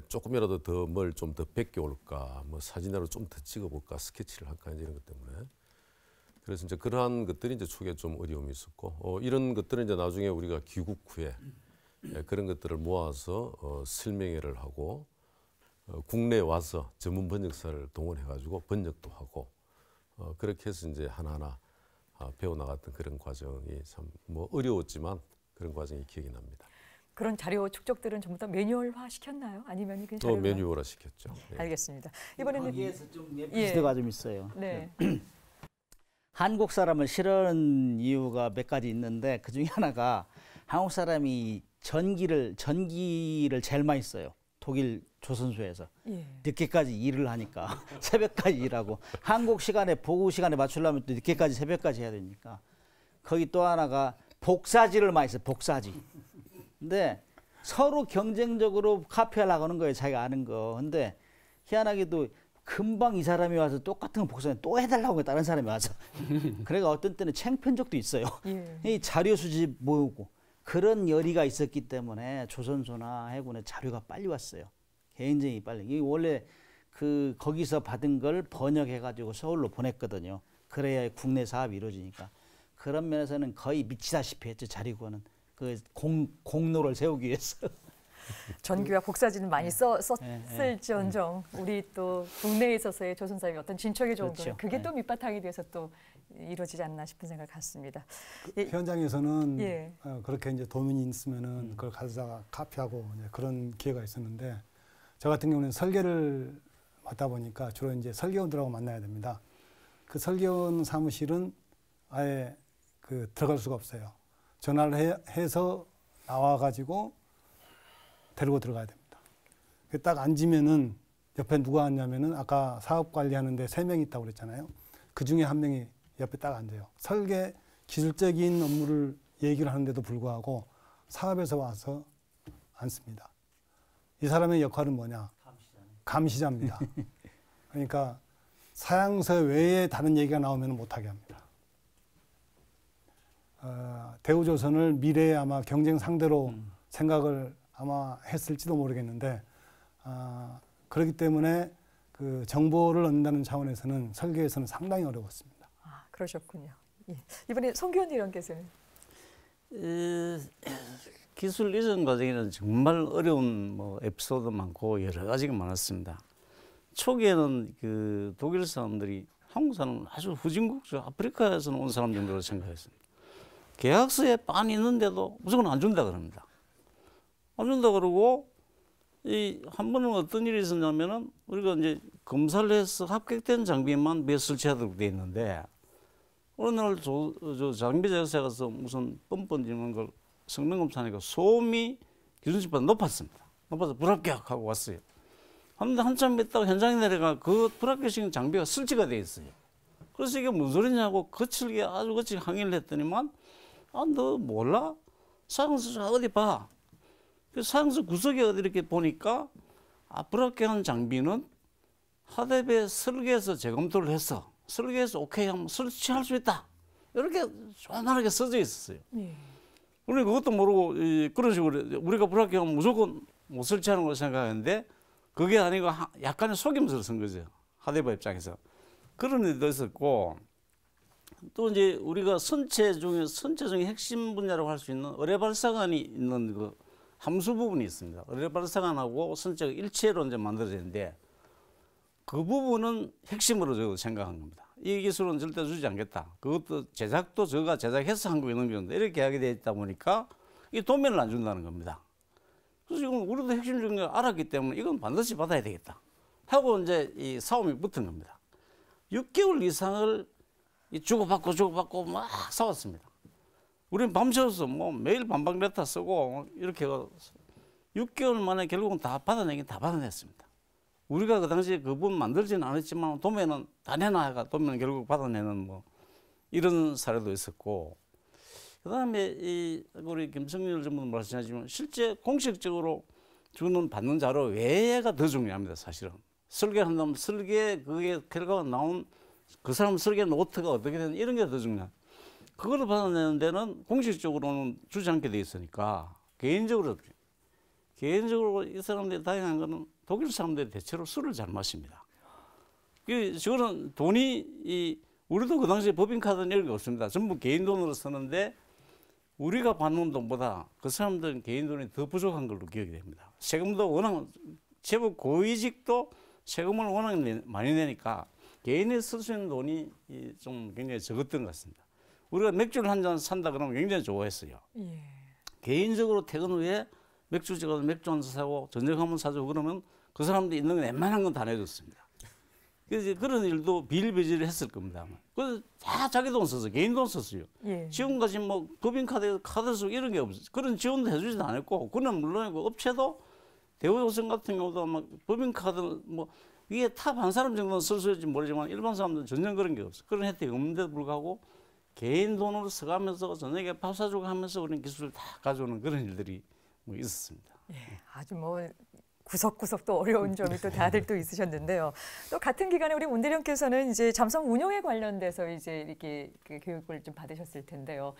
조금이라도 더 뭘 좀 더 베껴올까, 뭐 사진으로 좀 더 찍어볼까, 스케치를 할까 이런 것 때문에. 그래서 이제 그러한 것들이 이제 초기에 좀 어려움이 있었고, 이런 것들은 이제 나중에 우리가 귀국 후에 그런 것들을 모아서 설명회를 하고 국내에 와서 전문 번역사를 동원해가지고 번역도 하고 그렇게 해서 이제 하나하나 배워나갔던 그런 과정이 참 뭐 어려웠지만 그런 과정이 기억이 납니다. 그런 자료 축적들은 전부 다 매뉴얼화 시켰나요? 아니면 그냥 또 매뉴얼화 시켰죠. 네. 알겠습니다. 이번에는 거기에서 좀 에피소드가 좀 있어요. 네. 한국 사람을 싫어하는 이유가 몇 가지 있는데 그 중에 하나가 한국 사람이 전기를 제일 많이 써요. 독일 조선소에서 늦게까지 일을 하니까 새벽까지 일하고 한국 시간에 보고 시간에 맞추려면 또 늦게까지 새벽까지 해야 되니까 거기 또 하나가 복사지를 많이 써요. 복사지. 근데 서로 경쟁적으로 카피하려고 하는 거예요. 자기가 아는 거. 근데 희한하게도 금방 이 사람이 와서 똑같은 거 복사해 또 해달라고 해 다른 사람이 와서. 그러니까 어떤 때는 창피한 적도 있어요. 이 자료 수집 모으고 그런 열의가 있었기 때문에 조선소나 해군에 자료가 빨리 왔어요. 굉장히 빨리. 이 원래 그 거기서 받은 걸 번역해가지고 서울로 보냈거든요. 그래야 국내 사업이 이루어지니까. 그런 면에서는 거의 미치다시피 했죠. 자료구하는 그 공로를 세우기 위해서. 전기와 복사지는 많이 썼을지언정 우리 또 국내에 있어서의 조선사의 어떤 진척의 정도는 그렇죠. 그게 또 밑바탕이 돼서 또 이루어지지 않나 싶은 생각을 갖습니다. 현장에서는 그렇게 이제 도면이 있으면은 그걸 가져다가 카피하고 이제 그런 기회가 있었는데 저 같은 경우는 설계를 맡다 보니까 주로 이제 설계원들하고 만나야 됩니다. 그 설계원 사무실은 아예 그 들어갈 수가 없어요. 전화를 해서 나와가지고 데리고 들어가야 됩니다. 딱 앉으면은 옆에 누가 앉냐면은 아까 사업 관리하는데 3명 있다고 그랬잖아요. 그 중에 한 명이 옆에 딱 앉아요. 설계 기술적인 업무를 얘기를 하는데도 불구하고 사업에서 와서 앉습니다. 이 사람의 역할은 뭐냐? 감시자입니다. 그러니까 사양서 외에 다른 얘기가 나오면 못하게 합니다. 대우조선을 미래에 아마 경쟁 상대로 생각을 아마 했을지도 모르겠는데 그렇기 때문에 그 정보를 얻는다는 차원에서는 설계에서는 상당히 어려웠습니다. 아, 그러셨군요. 예. 이번에 송기현 의원께서는 기술 이전 과정에는 정말 어려운 에피소드 많고 여러 가지가 많았습니다. 초기에는 그 독일 사람들이 한국 사람은 아주 후진국적 아프리카에서 온 사람 정도로 생각했습니다. 계약서에 빤 있는데도 무조건 안 준다 그럽니다. 안 준다 그러고 한 번은 어떤 일이 있었냐면은 우리가 이제 검사를 해서 합격된 장비만 몇 설치하도록 돼 있는데 어느 날 저 장비 제작사에 가서 무슨 뻔뻔지는 걸 성능 검사하니까 소음이 기준치보다 높았습니다. 높아서 불합격하고 왔어요. 하는데 한참 있다가 현장에 내려가 그 불합격시킨 장비가 설치가 돼 있어요. 그래서 이게 무슨 소리냐고 거칠게 아주 거칠게 항의를 했더니만 너 몰라? 사양서 어디 봐. 그 사양서 구석에 어디 이렇게 보니까 불합격한 장비는 하대배 설계에서 재검토를 해서 설계에서 오케이 하면 설치할 수 있다. 이렇게 조만하게 써져 있었어요. 우리 그것도 모르고 그런 식으로 우리가 불합격하면 무조건 못 설치하는 걸 생각했는데 그게 아니고 약간의 속임수를 쓴 거죠. 하대배 입장에서. 그런 일도 있었고 또 이제 우리가 선체 중에 핵심 분야라고 할 수 있는 의뢰발사관이 있는 그 함수 부분이 있습니다. 의뢰발사관하고 선체가 일체로 이제 만들어지는데 그 부분은 핵심으로 저도 생각한 겁니다. 이 기술은 절대 주지 않겠다. 그것도 제작도 저가 제작해서 한국에 넘기는데 이렇게 계약이 되어 있다 보니까 이 도면을 안 준다는 겁니다. 그래서 이건 우리도 핵심적인 걸 알았기 때문에 이건 반드시 받아야 되겠다 하고 이제 이 싸움이 붙은 겁니다. 6개월 이상을 주고받고 막 싸웠습니다. 우리는 밤새워서 매일 반박 레터 쓰고 이렇게 해서 6개월 만에 결국은 다 받아내긴 다 받아냈습니다. 우리가 그 당시에 그 부분 만들지는 않았지만 도면은 다 내놔가 도면은 결국 받아내는 뭐 이런 사례도 있었고, 그다음에 이 우리 김성렬 전문 말씀하시지만 실제 공식적으로 주는 받는 자료 외가 더 중요합니다. 사실은 설계한다면 설계 그게 결과가 나온 그 사람 설계 노트가 어떻게 되는 이런 게 더 중요한. 그걸 받아내는 데는 공식적으로는 주지 않게 돼 있으니까 개인적으로 이 사람들이 다양한 거는 독일 사람들이 대체로 술을 잘 마십니다. 저거는 돈이 우리도 그 당시에 법인카드는 이런 게 없습니다. 전부 개인 돈으로 쓰는데 우리가 받는 돈보다 그 사람들은 개인 돈이 더 부족한 걸로 기억이 됩니다. 세금도 워낙 제법 고위직도 세금을 워낙 많이 내니까 개인이 쓸 수 있는 돈이 좀 굉장히 적었던 것 같습니다. 우리가 맥주를 한 잔 산다 그러면 굉장히 좋아했어요. 예. 개인적으로 퇴근 후에 맥주 찍어서 맥주 한 잔 사고 저녁 한번 사주고 그러면 그 사람들이 있는 건 웬만한 건 다 내줬습니다. 그래서 그런 일도 비일비재를 했을 겁니다. 그래서 다 자기 돈 써서 개인 돈 썼어요. 예. 지금까지 뭐 법인카드, 카드수 이런 게 없어요. 그런 지원도 해주지도 않았고, 그는 물론이고 업체도 대우조선 같은 경우도 막 법인카드 뭐 위에 탑 한 사람 정도는 쓸 수 있을지 모르지만 일반 사람들은 전혀 그런 게 없어요. 그런 혜택이 없는데도 불구하고 개인 돈으로 써가면서 저녁에 밥 사주고 하면서 그런 기술을 다 가져오는 그런 일들이 뭐 있었습니다. 예, 아주 뭐 구석구석 또 어려운 점이 또 다들 또 있으셨는데요. 또 같은 기간에 우리 문대령께서는 이제 잠수함 운용에 관련돼서 이제 이렇게 그 교육을 좀 받으셨을 텐데요.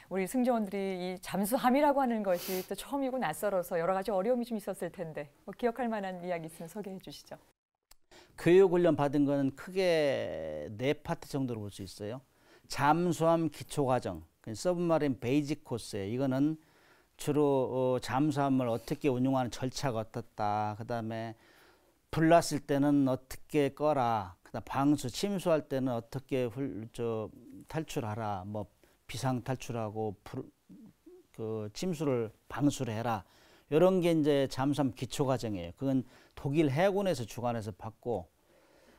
우리 승조원들이 이 잠수함이라고 하는 것이 또 처음이고 낯설어서 여러 가지 어려움이 좀 있었을 텐데 뭐 기억할 만한 이야기 있으면 소개해 주시죠. 교육 훈련 받은 거는 크게 4파트 정도로 볼 수 있어요. 잠수함 기초과정, 서브마린 베이직 코스에 이거는 주로 잠수함을 어떻게 운용하는 절차가 어떻다. 그다음에 불났을 때는 어떻게 꺼라. 그다음 방수, 침수할 때는 어떻게 탈출하라. 뭐 비상 탈출하고 침수를 방수를 해라. 이런 게 이제 잠수함 기초 과정이에요. 그건 독일 해군에서 주관해서 받고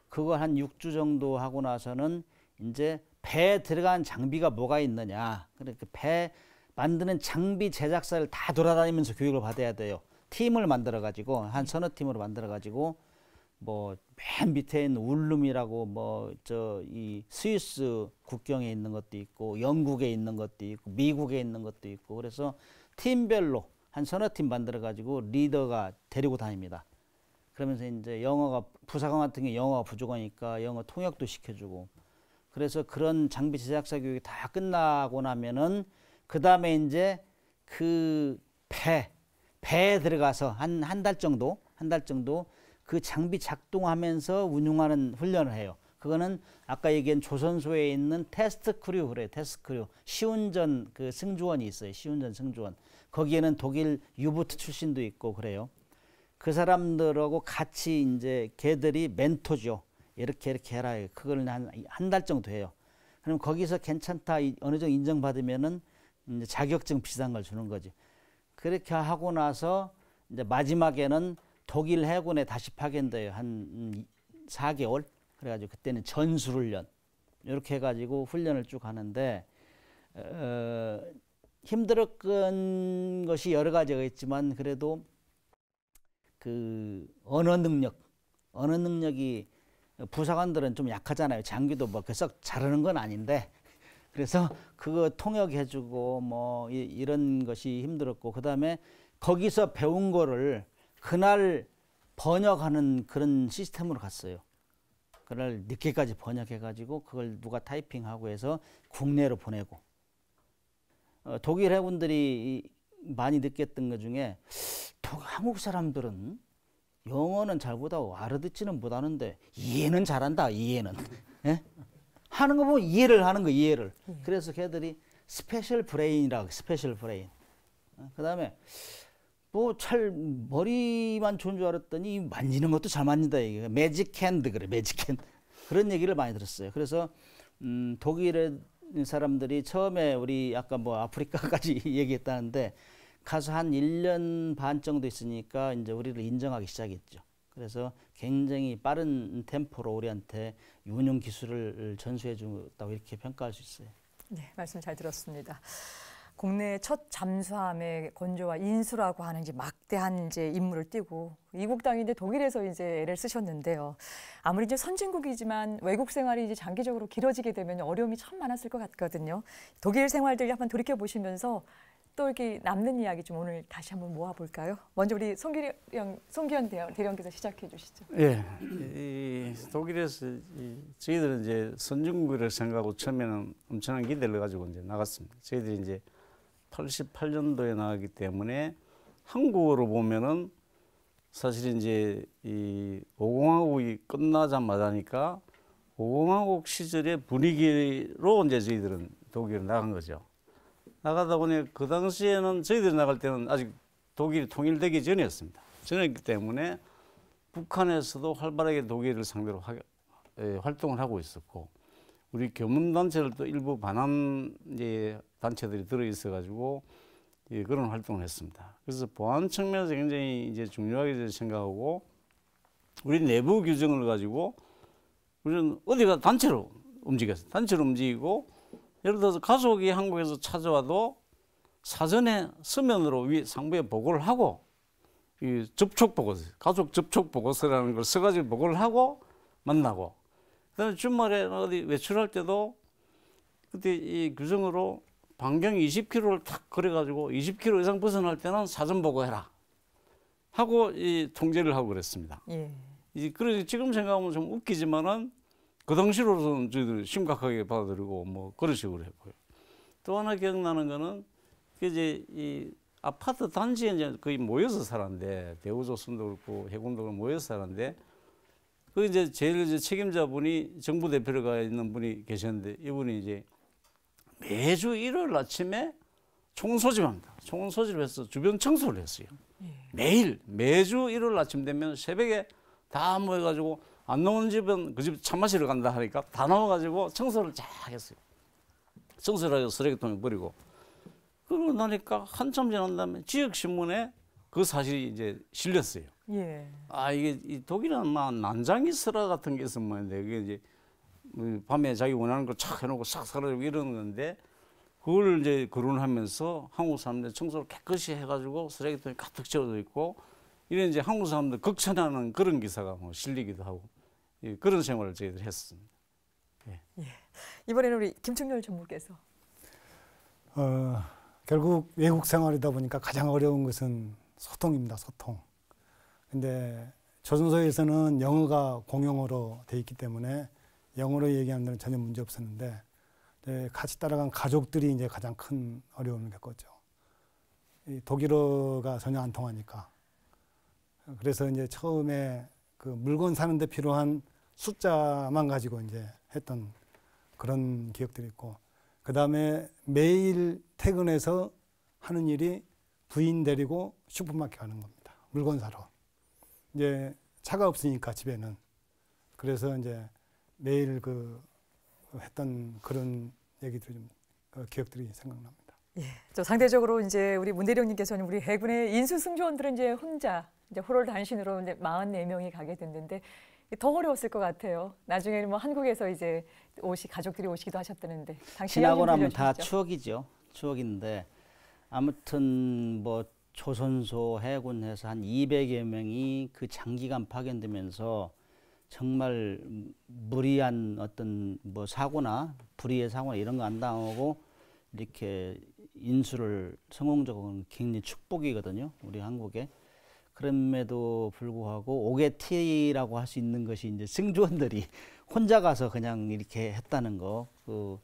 그거 한 6주 정도 하고 나서는 이제 배에 들어간 장비가 뭐가 있느냐. 그러니까 배 만드는 장비 제작사를 다 돌아다니면서 교육을 받아야 돼요. 팀을 만들어 가지고 한 서너 팀으로 만들어 가지고 뭐 맨 밑에 있는 울룸이라고 뭐 이 스위스 국경에 있는 것도 있고 영국에 있는 것도 있고 미국에 있는 것도 있고 그래서 팀별로 한 서너 팀 만들어 가지고 리더가 데리고 다닙니다. 그러면서 이제 영어가 부사관 같은 게 영어가 부족하니까 영어 통역도 시켜주고 그래서 그런 장비 제작사 교육이 다 끝나고 나면은 그 다음에 이제 그 배에 들어가서 한 달 정도 그 장비 작동하면서 운용하는 훈련을 해요. 그거는 아까 얘기한 조선소에 있는 테스트 크루 그래요. 테스트 크루. 시운전 그 승조원이 있어요. 시운전 승조원. 거기에는 독일 유보트 출신도 있고 그래요. 그 사람들하고 같이 이제 걔들이 멘토죠. 이렇게 해라. 그걸 한 달 정도 해요. 그럼 거기서 괜찮다 어느 정도 인정받으면은 이제 자격증 비슷한 걸 주는 거지. 그렇게 하고 나서 이제 마지막에는 독일 해군에 다시 파견돼요. 한 4개월. 그래가지고 그때는 전술훈련 이렇게 해가지고 훈련을 쭉 하는데 힘들었던 것이 여러 가지가 있지만 그래도 그 언어 능력이 부사관들은 좀 약하잖아요. 장비도 뭐 썩 잘하는 건 아닌데 그래서 그거 통역해주고 뭐 이런 것이 힘들었고 그다음에 거기서 배운 거를 그날 번역하는 그런 시스템으로 갔어요. 그날 늦게까지 번역해가지고 그걸 누가 타이핑하고 해서 국내로 보내고 독일 해군들이 많이 느꼈던 것 중에 한국 사람들은 영어는 잘 못하고 알아듣지는 못하는데 이해는 잘한다. 이해는 예? 하는 거 보면 이해를 하는 거 이해를. 그래서 걔들이 스페셜 브레인이라고 스페셜 브레인. 그다음에 뭐 잘 머리만 좋은 줄 알았더니 만지는 것도 잘 만진다 이게 매직 핸드 그래 매직 핸드 그런 얘기를 많이 들었어요. 그래서 독일의 사람들이 처음에 우리 아까 뭐 아프리카까지 얘기했다는데 가서 한 1년 반 정도 있으니까 이제 우리를 인정하기 시작했죠. 그래서 굉장히 빠른 템포로 우리한테 운용 기술을 전수해 줬다고 이렇게 평가할 수 있어요. 네, 말씀 잘 들었습니다. 국내 첫 잠수함의 건조와 인수라고 하는 이제 막대한 이제 임무를 띠고 이국 땅인데 독일에서 이제 애를 쓰셨는데요. 아무리 이제 선진국이지만 외국 생활이 이제 장기적으로 길어지게 되면 어려움이 참 많았을 것 같거든요. 독일 생활들 한번 돌이켜 보시면서 또 이렇게 남는 이야기 좀 오늘 다시 한번 모아볼까요? 먼저 우리 송기현 대령께서 시작해 주시죠. 예, 이 독일에서 저희들은 이제 선진국을 생각하고 처음에는 엄청난 기대를 가지고 이제 나갔습니다. 저희들이 이제 88년도에 나갔기 때문에 한국으로 보면은 사실 이제 이 5공화국이 끝나자마자니까 5공화국 시절의 분위기로 이제 저희들은 독일을 나간 거죠. 나가다 보니 그 당시에는 저희들이 나갈 때는 아직 독일이 통일되기 전이었습니다. 전이었기 때문에 북한에서도 활발하게 독일을 상대로 활동을 하고 있었고 우리 교문단체들도 일부 반한 이제 단체들이 들어 있어가지고 그런 활동을 했습니다. 그래서 보안 측면에서 굉장히 이제 중요하게 생각하고 우리 내부 규정을 가지고 우리는 어디가 단체로 움직였어요. 단체로 움직이고 예를 들어서 가족이 한국에서 찾아와도 사전에 서면으로 상부에 보고를 하고 이 접촉 보고서, 가족 접촉 보고서라는 걸 써가지고 보고를 하고 만나고 그다음에 주말에 어디 외출할 때도 그때 이 규정으로 반경 20km를 탁 그래가지고 20km 이상 벗어날 때는 사전 보고해라 하고 이 통제를 하고 그랬습니다. 예. 그래서 지금 생각하면 좀 웃기지만은 그 당시로서는 저희들 심각하게 받아들이고 뭐 그런 식으로 했고요. 또 하나 기억나는 거는 이제 이 아파트 단지에 이제 거의 모여서 살았는데 대우조선도 그렇고 해군도 모여서 살았는데 그 이제 제일 이제 책임자분이 정부 대표가 있는 분이 계셨는데 이분이 이제 매주 일요일 아침에 총소집합니다. 총소집해서 주변 청소를 했어요. 매주 일요일 아침 되면 새벽에 다 모여가지고 안 나오는 집은 그 집 차 마시러 간다 하니까 다 나와가지고 청소를 쫙 했어요. 청소를 해서 쓰레기통에 버리고 그러고 나니까 한참 지난 다음에 지역신문에 그 사실이 이제 실렸어요. 예. 아, 이게 이 독일은 막 난장이 설화 같은 게 있으면 뭐인데 그게 이제 밤에 자기 원하는 걸 착 해놓고 싹 사라지고 이러는 건데 그걸 이제 거론하면서 한국 사람들 청소를 깨끗이 해가지고 쓰레기통에 가득 채워져 있고 이런 이제 한국 사람들 극찬하는 그런 기사가 뭐 실리기도 하고 그런 생활을 저희들 했습니다. 예. 예. 이번에는 우리 김충렬 전무께서 결국 외국 생활이다 보니까 가장 어려운 것은 소통입니다. 소통. 근데 조선소에서는 영어가 공용어로 돼 있기 때문에 영어로 얘기하는 데는 전혀 문제 없었는데 같이 따라간 가족들이 이제 가장 큰 어려움을 겪었죠. 이 독일어가 전혀 안 통하니까. 그래서 이제 처음에 그 물건 사는데 필요한 숫자만 가지고 이제 했던 그런 기억들이 있고, 그 다음에 매일 퇴근해서 하는 일이 부인 데리고 슈퍼마켓 가는 겁니다. 물건 사러. 이제 차가 없으니까 집에는. 그래서 이제 매일 했던 그런 얘기들이 좀 기억들이 생각납니다. 예. 저 상대적으로 이제 우리 문대령님께서는 우리 해군의 인수승조원들은 이제 혼자 이제 호롤 단신으로 이제 44명이 가게 됐는데 더 어려웠을 것 같아요. 나중에는 뭐 한국에서 이제 가족들이 오시기도 하셨다는데 당시 지나고 나면 다 추억이죠. 추억인데 아무튼 뭐 조선소 해군에서 한 200여 명이 그 장기간 파견되면서 정말 무리한 어떤 뭐 사고나 불의의 사고나 이런 거 안 당하고 이렇게 인수를 성공적으로 굉장히 축복이거든요. 우리 한국에. 그럼에도 불구하고 오게티라고 할 수 있는 것이 이제 승조원들이 혼자 가서 그냥 이렇게 했다는 거. 그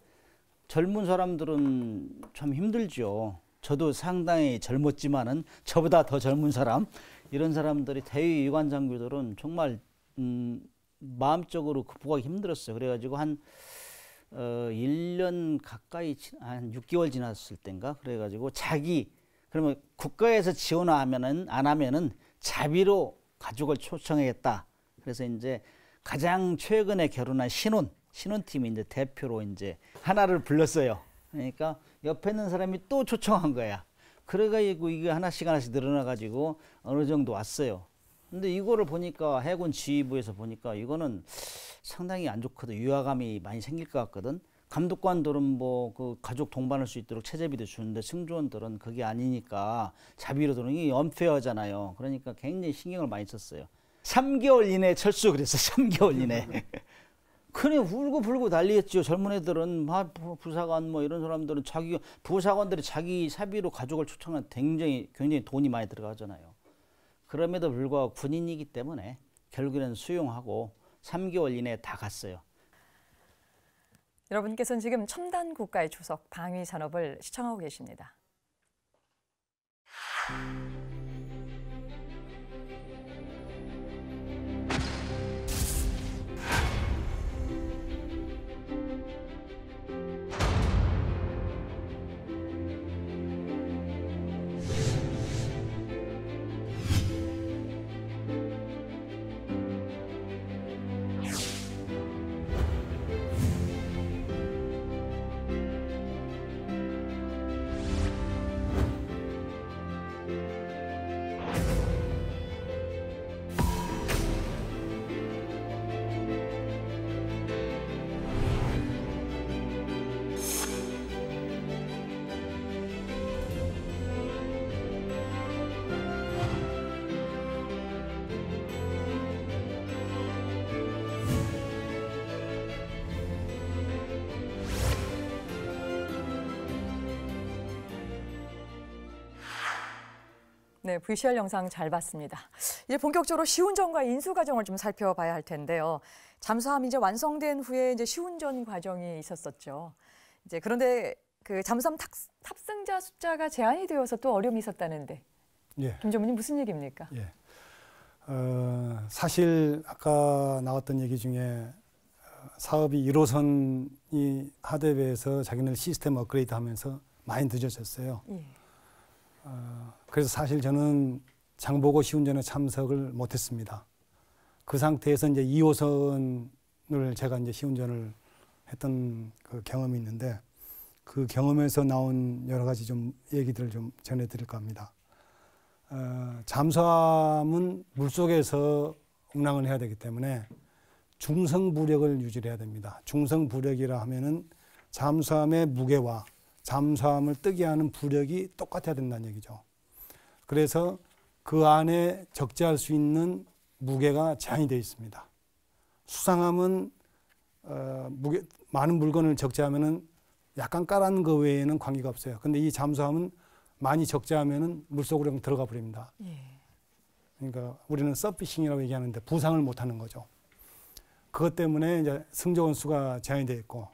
젊은 사람들은 참 힘들죠. 저도 상당히 젊었지만은 저보다 더 젊은 사람, 이런 사람들이 대위 위관 장교들은 정말 마음적으로 극복하기 힘들었어요. 그래가지고 한 1년 가까이 한 6개월 지났을 땐가 그래가지고 그러면 국가에서 지원하면은 안 하면은 자비로 가족을 초청하겠다. 그래서 이제 가장 최근에 결혼한 신혼팀이 이제 대표로 이제 하나를 불렀어요. 그러니까 옆에 있는 사람이 또 초청한 거야. 그래가지고 이게 하나씩 늘어나가지고 어느 정도 왔어요. 근데 이거를 보니까 해군 지휘부에서 보니까 이거는 상당히 안 좋거든. 유화감이 많이 생길 것 같거든. 감독관들은 뭐 그 가족 동반할 수 있도록 체재비도 주는데 승조원들은 그게 아니니까 자비로 들어오는 게 언페어잖아요. 그러니까 굉장히 신경을 많이 썼어요. 3개월 이내 철수 그랬어요. 3개월 이내. 그냥 울고 불고 난리였죠. 젊은 애들은 부사관 뭐 이런 사람들은 부사관들이 자기 사비로 가족을 초청한 굉장히 돈이 많이 들어가잖아요. 그럼에도 불구하고 군인이기 때문에 결국에는 수용하고 3개월 이내에 다 갔어요. 여러분께서는 지금 첨단 국가의 초석 방위 산업을 시청하고 계십니다. 네, VCR 영상 잘 봤습니다. 이제 본격적으로 시운전과 인수 과정을 좀 살펴봐야 할 텐데요. 잠수함이 이제 완성된 후에 이제 시운전 과정이 있었었죠. 이제 그런데 그 잠수함 탑승자 숫자가 제한이 되어서 또 어려움이 있었다는데, 예. 김 전무님 무슨 얘기입니까? 예. 사실 아까 나왔던 얘기 중에 사업이 1호선이 하대배에서 자기네 시스템 업그레이드하면서 많이 늦어졌어요. 예. 그래서 사실 저는 장보고 시운전에 참석을 못했습니다. 그 상태에서 이제 2호선을 제가 이제 시운전을 했던 그 경험이 있는데 그 경험에서 나온 여러 가지 좀 얘기들을 좀 전해드릴까 합니다. 잠수함은 물속에서 운항을 해야 되기 때문에 중성부력을 유지해야 됩니다. 중성부력이라 하면은 잠수함의 무게와 잠수함을 뜨게 하는 부력이 똑같아야 된다는 얘기죠. 그래서 그 안에 적재할 수 있는 무게가 제한이 되어 있습니다. 수상함은 많은 물건을 적재하면은 약간 깔아놓은 거 외에는 관계가 없어요. 근데 이 잠수함은 많이 적재하면은 물속으로 그냥 들어가 버립니다. 예. 그러니까 우리는 서피싱이라고 얘기하는데 부상을 못하는 거죠. 그것 때문에 이제 승조원 수가 제한이 되어 있고,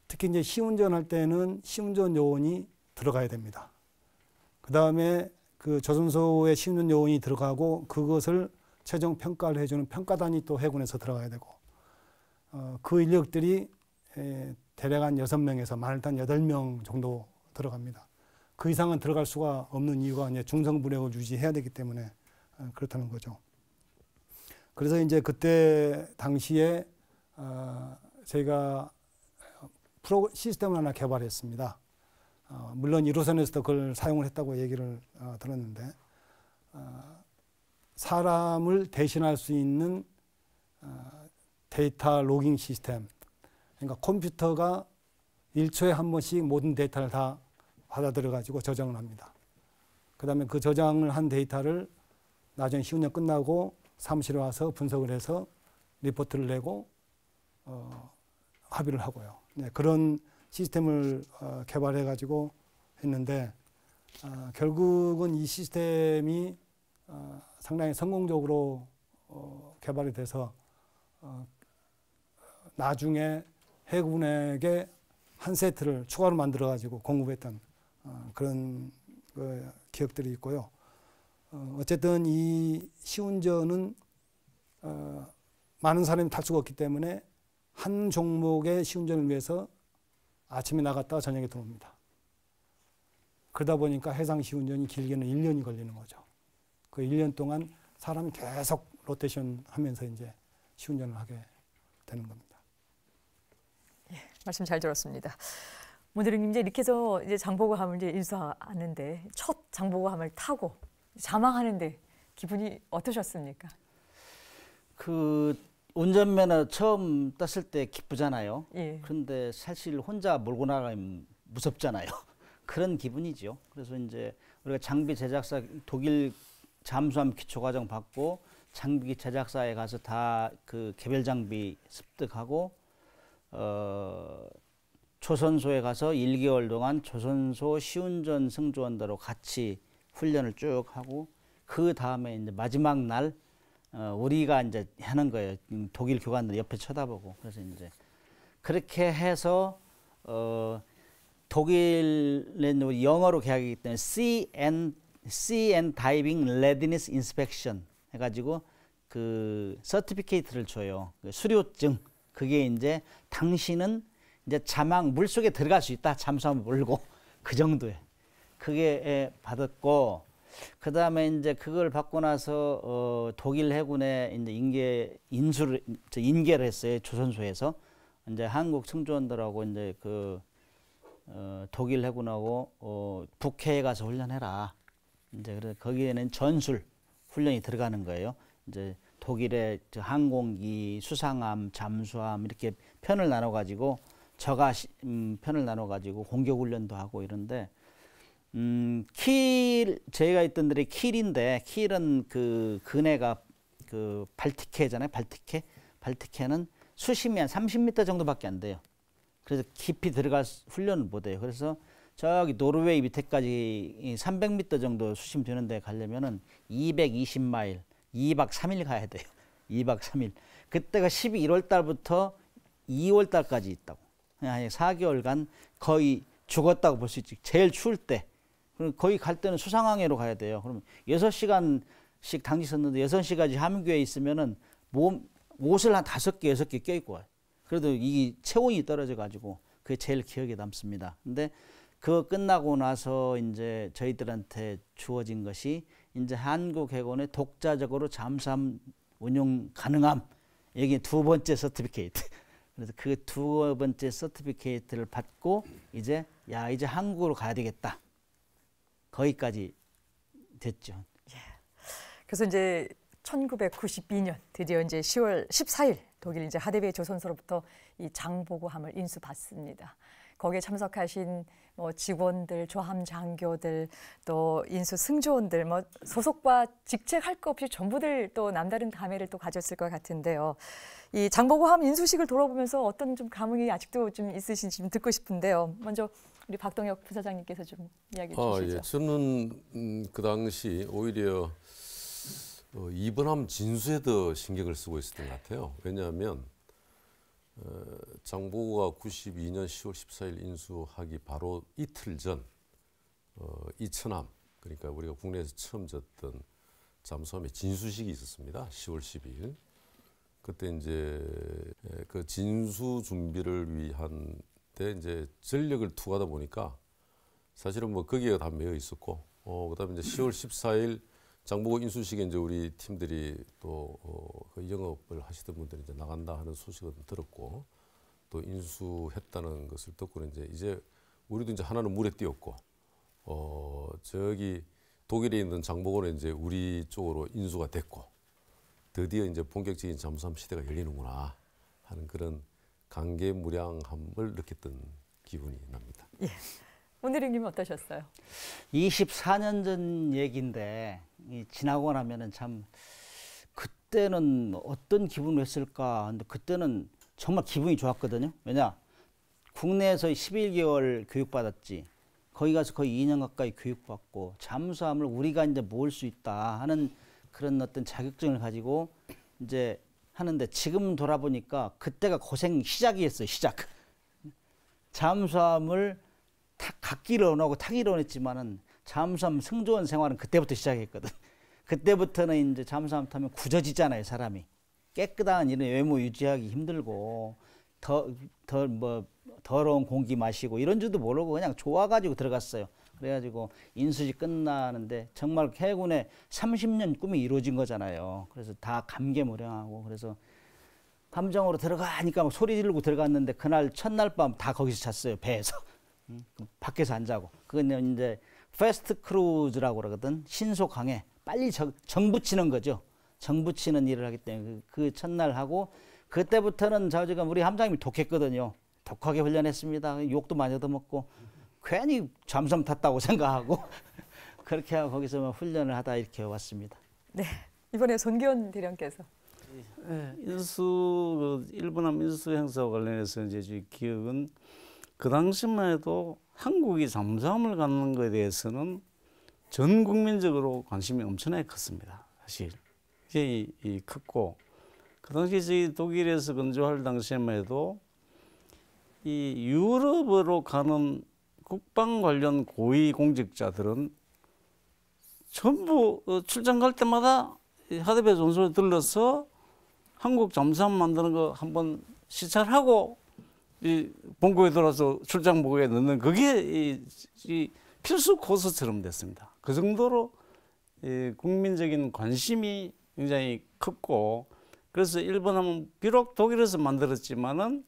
특히 이제 시운전할 때는 시운전 요원이 들어가야 됩니다. 그 다음에 그 조선소의 시운전 요원이 들어가고 그것을 최종 평가를 해주는 평가단이 또 해군에서 들어가야 되고, 그 인력들이 대략 한 6명에서 많을단 8명 정도 들어갑니다. 그 이상은 들어갈 수가 없는 이유가 이제 중성부력을 유지해야 되기 때문에 그렇다는 거죠. 그래서 이제 그때 당시에 저희가 시스템을 하나 개발했습니다. 물론 1호선에서도 그걸 사용을 했다고 얘기를 들었는데, 사람을 대신할 수 있는 데이터 로깅 시스템. 그러니까 컴퓨터가 1초에 한 번씩 모든 데이터를 다 받아들여 가지고 저장을 합니다. 그 다음에 그 저장을 한 데이터를 나중에 시운전 끝나고 사무실에 와서 분석을 해서 리포트를 내고 합의를 하고요. 네, 그런 시스템을 개발해 가지고 했는데, 결국은 이 시스템이 상당히 성공적으로 개발이 돼서 나중에 해군에게 한 세트를 추가로 만들어 가지고 공급했던 그런 기억들이 있고요. 어쨌든 이 시운전은 많은 사람이 탈 수가 없기 때문에 한 종목의 시운전을 위해서 아침에 나갔다가 저녁에 들어옵니다. 그러다 보니까 해상 시운전이 길게는 1년이 걸리는 거죠. 그 1년 동안 사람이 계속 로테이션 하면서 이제 시운전을 하게 되는 겁니다. 예, 말씀 잘 들었습니다. 모델님 이제 이렇게 해서 이제 장보고함을 이제 인수하는데 첫 장보고함을 타고 자망하는데 기분이 어떠셨습니까? 그 운전면허 처음 땄을 때 기쁘잖아요. 예. 그런데 사실 혼자 몰고 나가면 무섭잖아요. 그런 기분이죠. 그래서 이제 우리가 장비 제작사 독일 잠수함 기초과정 받고 장비 제작사에 가서 다 그 개별 장비 습득하고 조선소에 가서 1개월 동안 조선소 시운전 승조원들하고 같이 훈련을 쭉 하고 그 다음에 이제 마지막 날 우리가 이제 하는 거예요. 독일 교관들 옆에 쳐다보고. 그래서 이제 그렇게 해서 독일은 영어로 계약이기 때문에 Sea and Diving Readiness Inspection 해가지고 그 서티피케이트를 줘요. 그 수료증. 그게 이제 당신은 이제 자막 물 속에 들어갈 수 있다. 잠수함을 몰고 그 정도에 그게 받았고. 그 다음에 이제 그걸 받고 나서 독일 해군에 이제 인계를 했어요. 조선소에서 이제 한국 승조원들하고 이제 그 독일 해군하고 북해에 가서 훈련해라. 이제 그래서 거기에는 전술 훈련이 들어가는 거예요. 이제 독일의 항공기, 수상함, 잠수함 이렇게 편을 나눠 가지고 편을 나눠 가지고 공격 훈련도 하고 이런데. 저희가 있던 데이 킬인데, 킬은 그 근해가 그 발티케잖아요. 발티케는 수심이 한 30m 정도밖에 안 돼요. 그래서 깊이 들어갈 훈련을 못 해요. 그래서 저기 노르웨이 밑에까지 300m 정도 수심 되는 데 가려면은 220마일, 2박 3일 가야 돼요. 2박 3일. 그때가 12월 달부터 2월 달까지 있다고. 그냥 4개월간 거의 죽었다고 볼 수 있지. 제일 추울 때. 거기 갈 때는 수상항해로 가야 돼요. 그러면 6시간씩 당직 썼는데 6시까지 함교에 있으면은 옷을 한 5개, 6개 껴입고 와요. 그래도 이 체온이 떨어져 가지고 그게 제일 기억에 남습니다. 근데 그거 끝나고 나서 이제 저희들한테 주어진 것이 이제 한국 해군의 독자적으로 잠수함 운용 가능함. 여기 두 번째 서티피케이트. 그래서 그 두 번째 서티피케이트를 받고 이제 한국으로 가야 되겠다. 거기까지 됐죠. 예. 그래서 이제 1992년 드디어 이제 10월 14일 독일 이제 하데베 조선소로부터 이 장보고함을 인수받습니다. 거기에 참석하신 뭐 직원들, 조함 장교들, 또 인수 승조원들, 뭐 소속과 직책 할 것 없이 전부들 또 남다른 감회를 또 가졌을 것 같은데요. 이 장보고함 인수식을 돌아보면서 어떤 좀 감흥이 아직도 좀 있으신지 좀 듣고 싶은데요. 먼저 우리 박동혁 부사장님께서 좀 이야기해 주시죠. 예. 저는 그 당시 오히려 이번함 진수에 더 신경을 쓰고 있었던 것 같아요. 왜냐하면 장보고가 92년 10월 14일 인수하기 바로 이틀 전 이천함, 그러니까 우리가 국내에서 처음 졌던 잠수함의 진수식이 있었습니다. 10월 12일. 그때 이제 그 진수 준비를 위한 때 이제 전력을 투하다 보니까 사실은 뭐 거기에 다 매여 있었고, 그다음에 이제 10월 14일 장보고 인수식에 이제 우리 팀들이 또 그 영업을 하시던 분들이 이제 나간다 하는 소식을 들었고, 또 인수했다는 것을 듣고는 이제 우리도 이제 하나는 물에 띄었고, 저기 독일에 있는 장보고는 이제 우리 쪽으로 인수가 됐고, 드디어 이제 본격적인 잠수함 시대가 열리는구나 하는 그런 감개무량함을 느꼈던 기분이 납니다. 예. 문대령님은 어떠셨어요? 24년 전 얘기인데 지나고 나면은 참 그때는 어떤 기분을 했을까. 근데 그때는 정말 기분이 좋았거든요. 왜냐, 국내에서 11개월 교육받았지. 거기 가서 거의 2년 가까이 교육받고 잠수함을 우리가 이제 모을 수 있다 하는 그런 어떤 자격증을 가지고 이제 하는데, 지금 돌아보니까 그때가 고생 시작이었어요. 시작. 잠수함을 갖기를 원하고 타기를 원했지만은 잠수함 승조원 생활은 그때부터 시작했거든. 그때부터는 이제 잠수함 타면 굳어지잖아요, 사람이. 깨끗한 이런 외모 유지하기 힘들고 더러운 공기 마시고 이런 줄도 모르고 그냥 좋아가지고 들어갔어요. 그래가지고 인수식 끝나는데 정말 해군의 30년 꿈이 이루어진 거잖아요. 그래서 다 감개무량하고, 그래서 함정으로 들어가니까 막 소리 지르고 들어갔는데 그날 첫날 밤 다 거기서 잤어요, 배에서. 밖에서 안 자고. 그건 이제 패스트 크루즈라고 그러거든. 신속 항해. 빨리 정 붙이는 거죠. 정붙이는 일을 하기 때문에 그 첫날 하고 그때부터는 저희가 우리 함장님이 독했거든요. 독하게 훈련했습니다. 욕도 많이 얻어먹고 괜히 잠수함 탔다고 생각하고 그렇게 하고 거기서 훈련을 하다 이렇게 왔습니다. 네, 이번에 손기현 대령께서. 네, 일본함 인수 행사와 관련해서 이제 제 기억은 그 당시만 해도 한국이 잠수함을 갖는 것에 대해서는 전 국민적으로 관심이 엄청나게 컸습니다. 사실 굉장히 컸고 그 당시 저희 독일에서 건조할 당시에만 해도 이 유럽으로 가는 국방 관련 고위 공직자들은 전부 출장 갈 때마다 하대배 전소에 들러서 한국 잠수함 만드는 거 한번 시찰을 하고 이 본국에 들어와서 출장복에 넣는 그게 이 필수 코스처럼 됐습니다. 그 정도로 국민적인 관심이 굉장히 컸고 그래서 일본함은 비록 독일에서 만들었지만은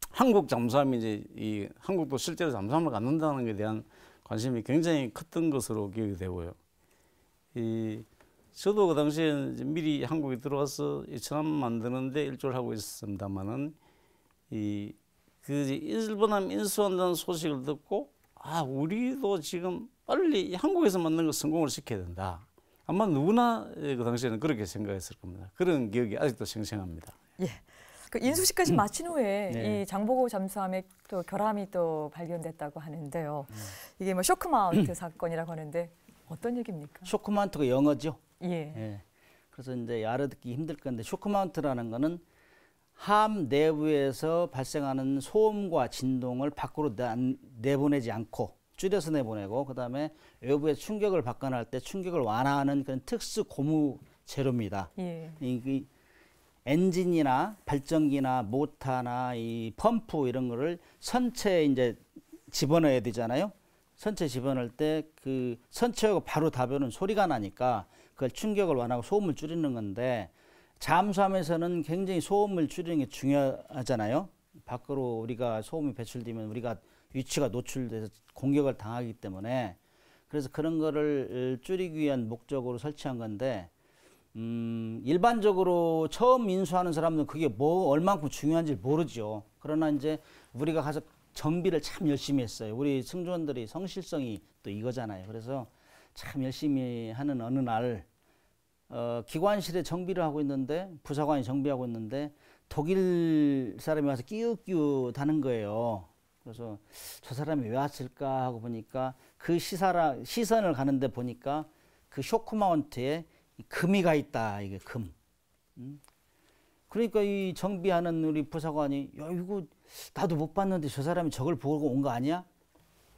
한국 잠수함이 이제 이 한국도 실제로 잠수함을 갖는다는 것에 대한 관심이 굉장히 컸던 것으로 기억이 되고요. 저도 그 당시에 미리 한국에 들어와서 이 천함 만드는데 일조를 하고 있었습니다만은 그 일본함 인수한다는 소식을 듣고 우리도 지금 빨리 한국에서 만든 거 성공을 시켜야 된다. 아마 누구나 그 당시에는 그렇게 생각했을 겁니다. 그런 기억이 아직도 생생합니다. 예. 그 인수식까지 마친 후에 네. 이 장보고 잠수함에 또 결함이 또 발견됐다고 하는데요. 이게 뭐 쇼크마운트 사건이라고 하는데 어떤 얘기입니까? 쇼크마운트가 영어죠. 예. 예. 그래서 이제 알아듣기 힘들 건데 쇼크마운트라는 거는 함 내부에서 발생하는 소음과 진동을 밖으로 내보내지 않고 줄여서 내보내고 그다음에 외부에 충격을 받거나 할 때 충격을 완화하는 그런 특수 고무 재료입니다. 예. 이 엔진이나 발전기나 모터나 이 펌프 이런 거를 선체에 이제 집어넣어야 되잖아요. 선체 집어넣을 때 그 선체하고 바로 닿으면 소리가 나니까 그걸 충격을 완화하고 소음을 줄이는 건데 잠수함에서는 굉장히 소음을 줄이는 게 중요하잖아요. 밖으로 우리가 소음이 배출되면 우리가 위치가 노출돼서 공격을 당하기 때문에 그래서 그런 거를 줄이기 위한 목적으로 설치한 건데 일반적으로 처음 인수하는 사람들은 그게 뭐 얼만큼 중요한지 모르죠. 그러나 이제 우리가 가서 정비를 참 열심히 했어요. 우리 승조원들이 성실성이 또 이거잖아요. 그래서 참 열심히 하는 어느 날 기관실에 정비를 하고 있는데 부사관이 정비하고 있는데 독일 사람이 와서 끼웃끼웃 하는 거예요. 그래서 저 사람이 왜 왔을까 하고 보니까 그 시선을 가는데 보니까 그 쇼크마운트에 금이 가 있다. 이게 금. 그러니까 이 정비하는 우리 부사관이 야 이거 나도 못 봤는데 저 사람이 저걸 보고 온 거 아니야?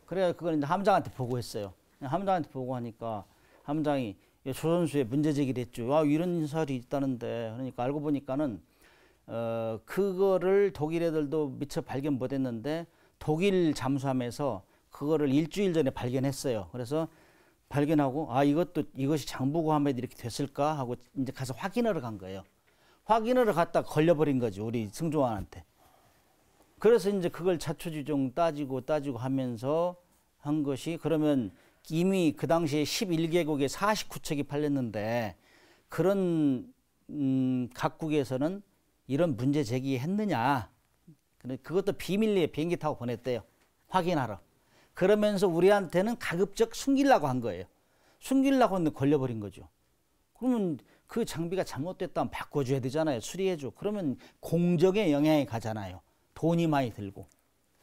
그래 그걸 이제 함장한테 보고했어요. 함장한테 보고하니까 함장이 조선수에 문제 제기를 했죠. 아 이런 사실이 있다는데 그러니까 알고 보니까는 그거를 독일 애들도 미처 발견 못했는데 독일 잠수함에서 그거를 일주일 전에 발견했어요. 그래서 발견하고 이것이 장보고함에 이렇게 됐을까 하고 이제 가서 확인하러 간 거예요. 확인하러 갔다 걸려버린 거죠. 우리 승조원한테. 그래서 이제 그걸 자초지종 따지고 하면서 한 것이 그러면 이미 그 당시에 11개국에 49척이 팔렸는데 그런 각국에서는 이런 문제 제기했느냐. 그것도 비밀리에 비행기 타고 보냈대요. 확인하러. 그러면서 우리한테는 가급적 숨기려고 한 거예요. 숨기려고 했는데 걸려버린 거죠. 그러면 그 장비가 잘못됐다면 바꿔줘야 되잖아요. 수리해줘. 그러면 공정에 영향이 가잖아요. 돈이 많이 들고.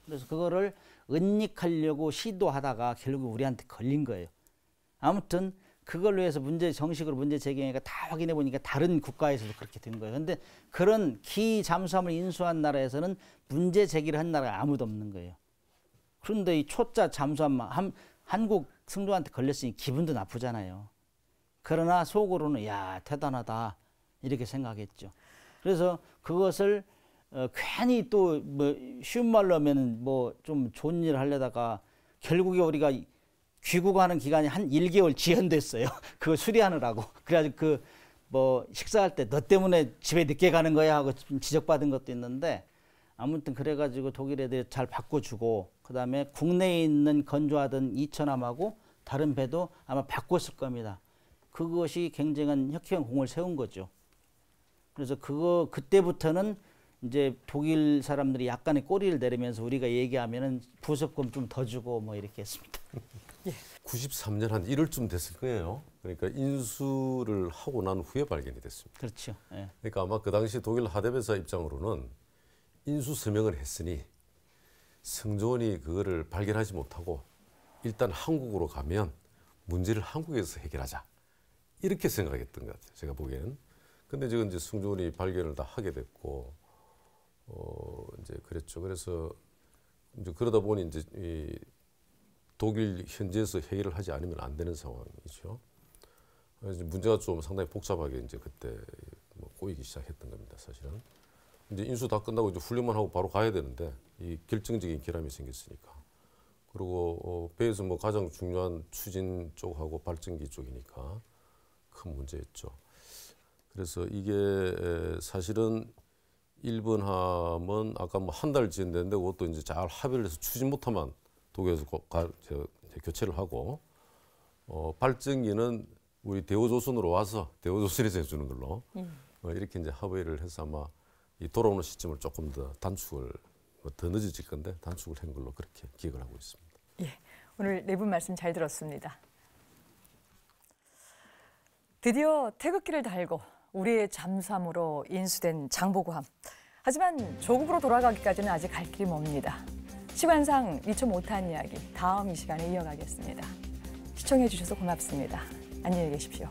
그래서 그거를 은닉하려고 시도하다가 결국 우리한테 걸린 거예요. 아무튼 그걸로 해서 정식으로 문제 제기하니까 다 확인해 보니까 다른 국가에서도 그렇게 된 거예요. 근데 그런 기 잠수함을 인수한 나라에서는 문제 제기를 한 나라가 아무도 없는 거예요. 그런데 이 초짜 잠수함 한국 승조한테 걸렸으니 기분도 나쁘잖아요. 그러나 속으로는 야 대단하다 이렇게 생각했죠. 그래서 그것을 괜히 또 뭐 쉬운 말로 하면 뭐 좀 좋은 일을 하려다가 결국에 우리가 귀국하는 기간이 한 1개월 지연됐어요. 그거 수리하느라고. 그래가지고 뭐 식사할 때 너 때문에 집에 늦게 가는 거야 하고 지적받은 것도 있는데 아무튼 그래가지고 독일 애들이 잘 바꿔주고 그다음에 국내에 있는 건조하던 이천함하고 다른 배도 아마 바꿨을 겁니다. 그것이 굉장한 혁혁한 공을 세운 거죠. 그래서 그때부터는 이제 독일 사람들이 약간의 꼬리를 내리면서 우리가 얘기하면은 부속금 좀 더 주고 뭐 이렇게 했습니다. 93년 한 1월쯤 됐을 거예요. 그러니까 인수를 하고 난 후에 발견이 됐습니다. 그렇죠. 예. 그러니까 아마 그 당시 독일 하대베사 입장으로는 인수 서명을 했으니 성조원이 그거를 발견하지 못하고 일단 한국으로 가면 문제를 한국에서 해결하자. 이렇게 생각했던 것 같아요. 제가 보기에는. 근데 지금 이제 성조원이 발견을 다 하게 됐고, 이제 그랬죠. 그래서 이제 그러다 보니 이제 이 독일 현지에서 회의를 하지 않으면 안 되는 상황이죠. 그래서 문제가 좀 상당히 복잡하게 이제 그때 뭐 꼬이기 시작했던 겁니다. 사실은 이제 인수 다 끝나고 이제 훈련만 하고 바로 가야 되는데 이 결정적인 결함이 생겼으니까. 그리고 배에서 뭐 가장 중요한 추진 쪽하고 발전기 쪽이니까 큰 문제였죠. 그래서 이게 사실은 일본함은 아까 뭐 한 달 지연됐는데 그것도 이제 잘 합의를 해서 추진 못하면 독일에서 교체를 하고 발전기는 우리 대우조선으로 와서 대우조선에서 해주는 걸로 이렇게 이제 합의를 해서 아마 이 돌아오는 시점을 조금 더 단축을 더 늦어질 건데 단축을 한 걸로 그렇게 기억을 하고 있습니다. 예, 오늘 네 분 말씀 잘 들었습니다. 드디어 태극기를 달고 우리의 잠수함으로 인수된 장보고함. 하지만 조국으로 돌아가기까지는 아직 갈 길이 멉니다. 시간상 미처 못한 이야기 다음 이 시간에 이어가겠습니다. 시청해 주셔서 고맙습니다. 안녕히 계십시오.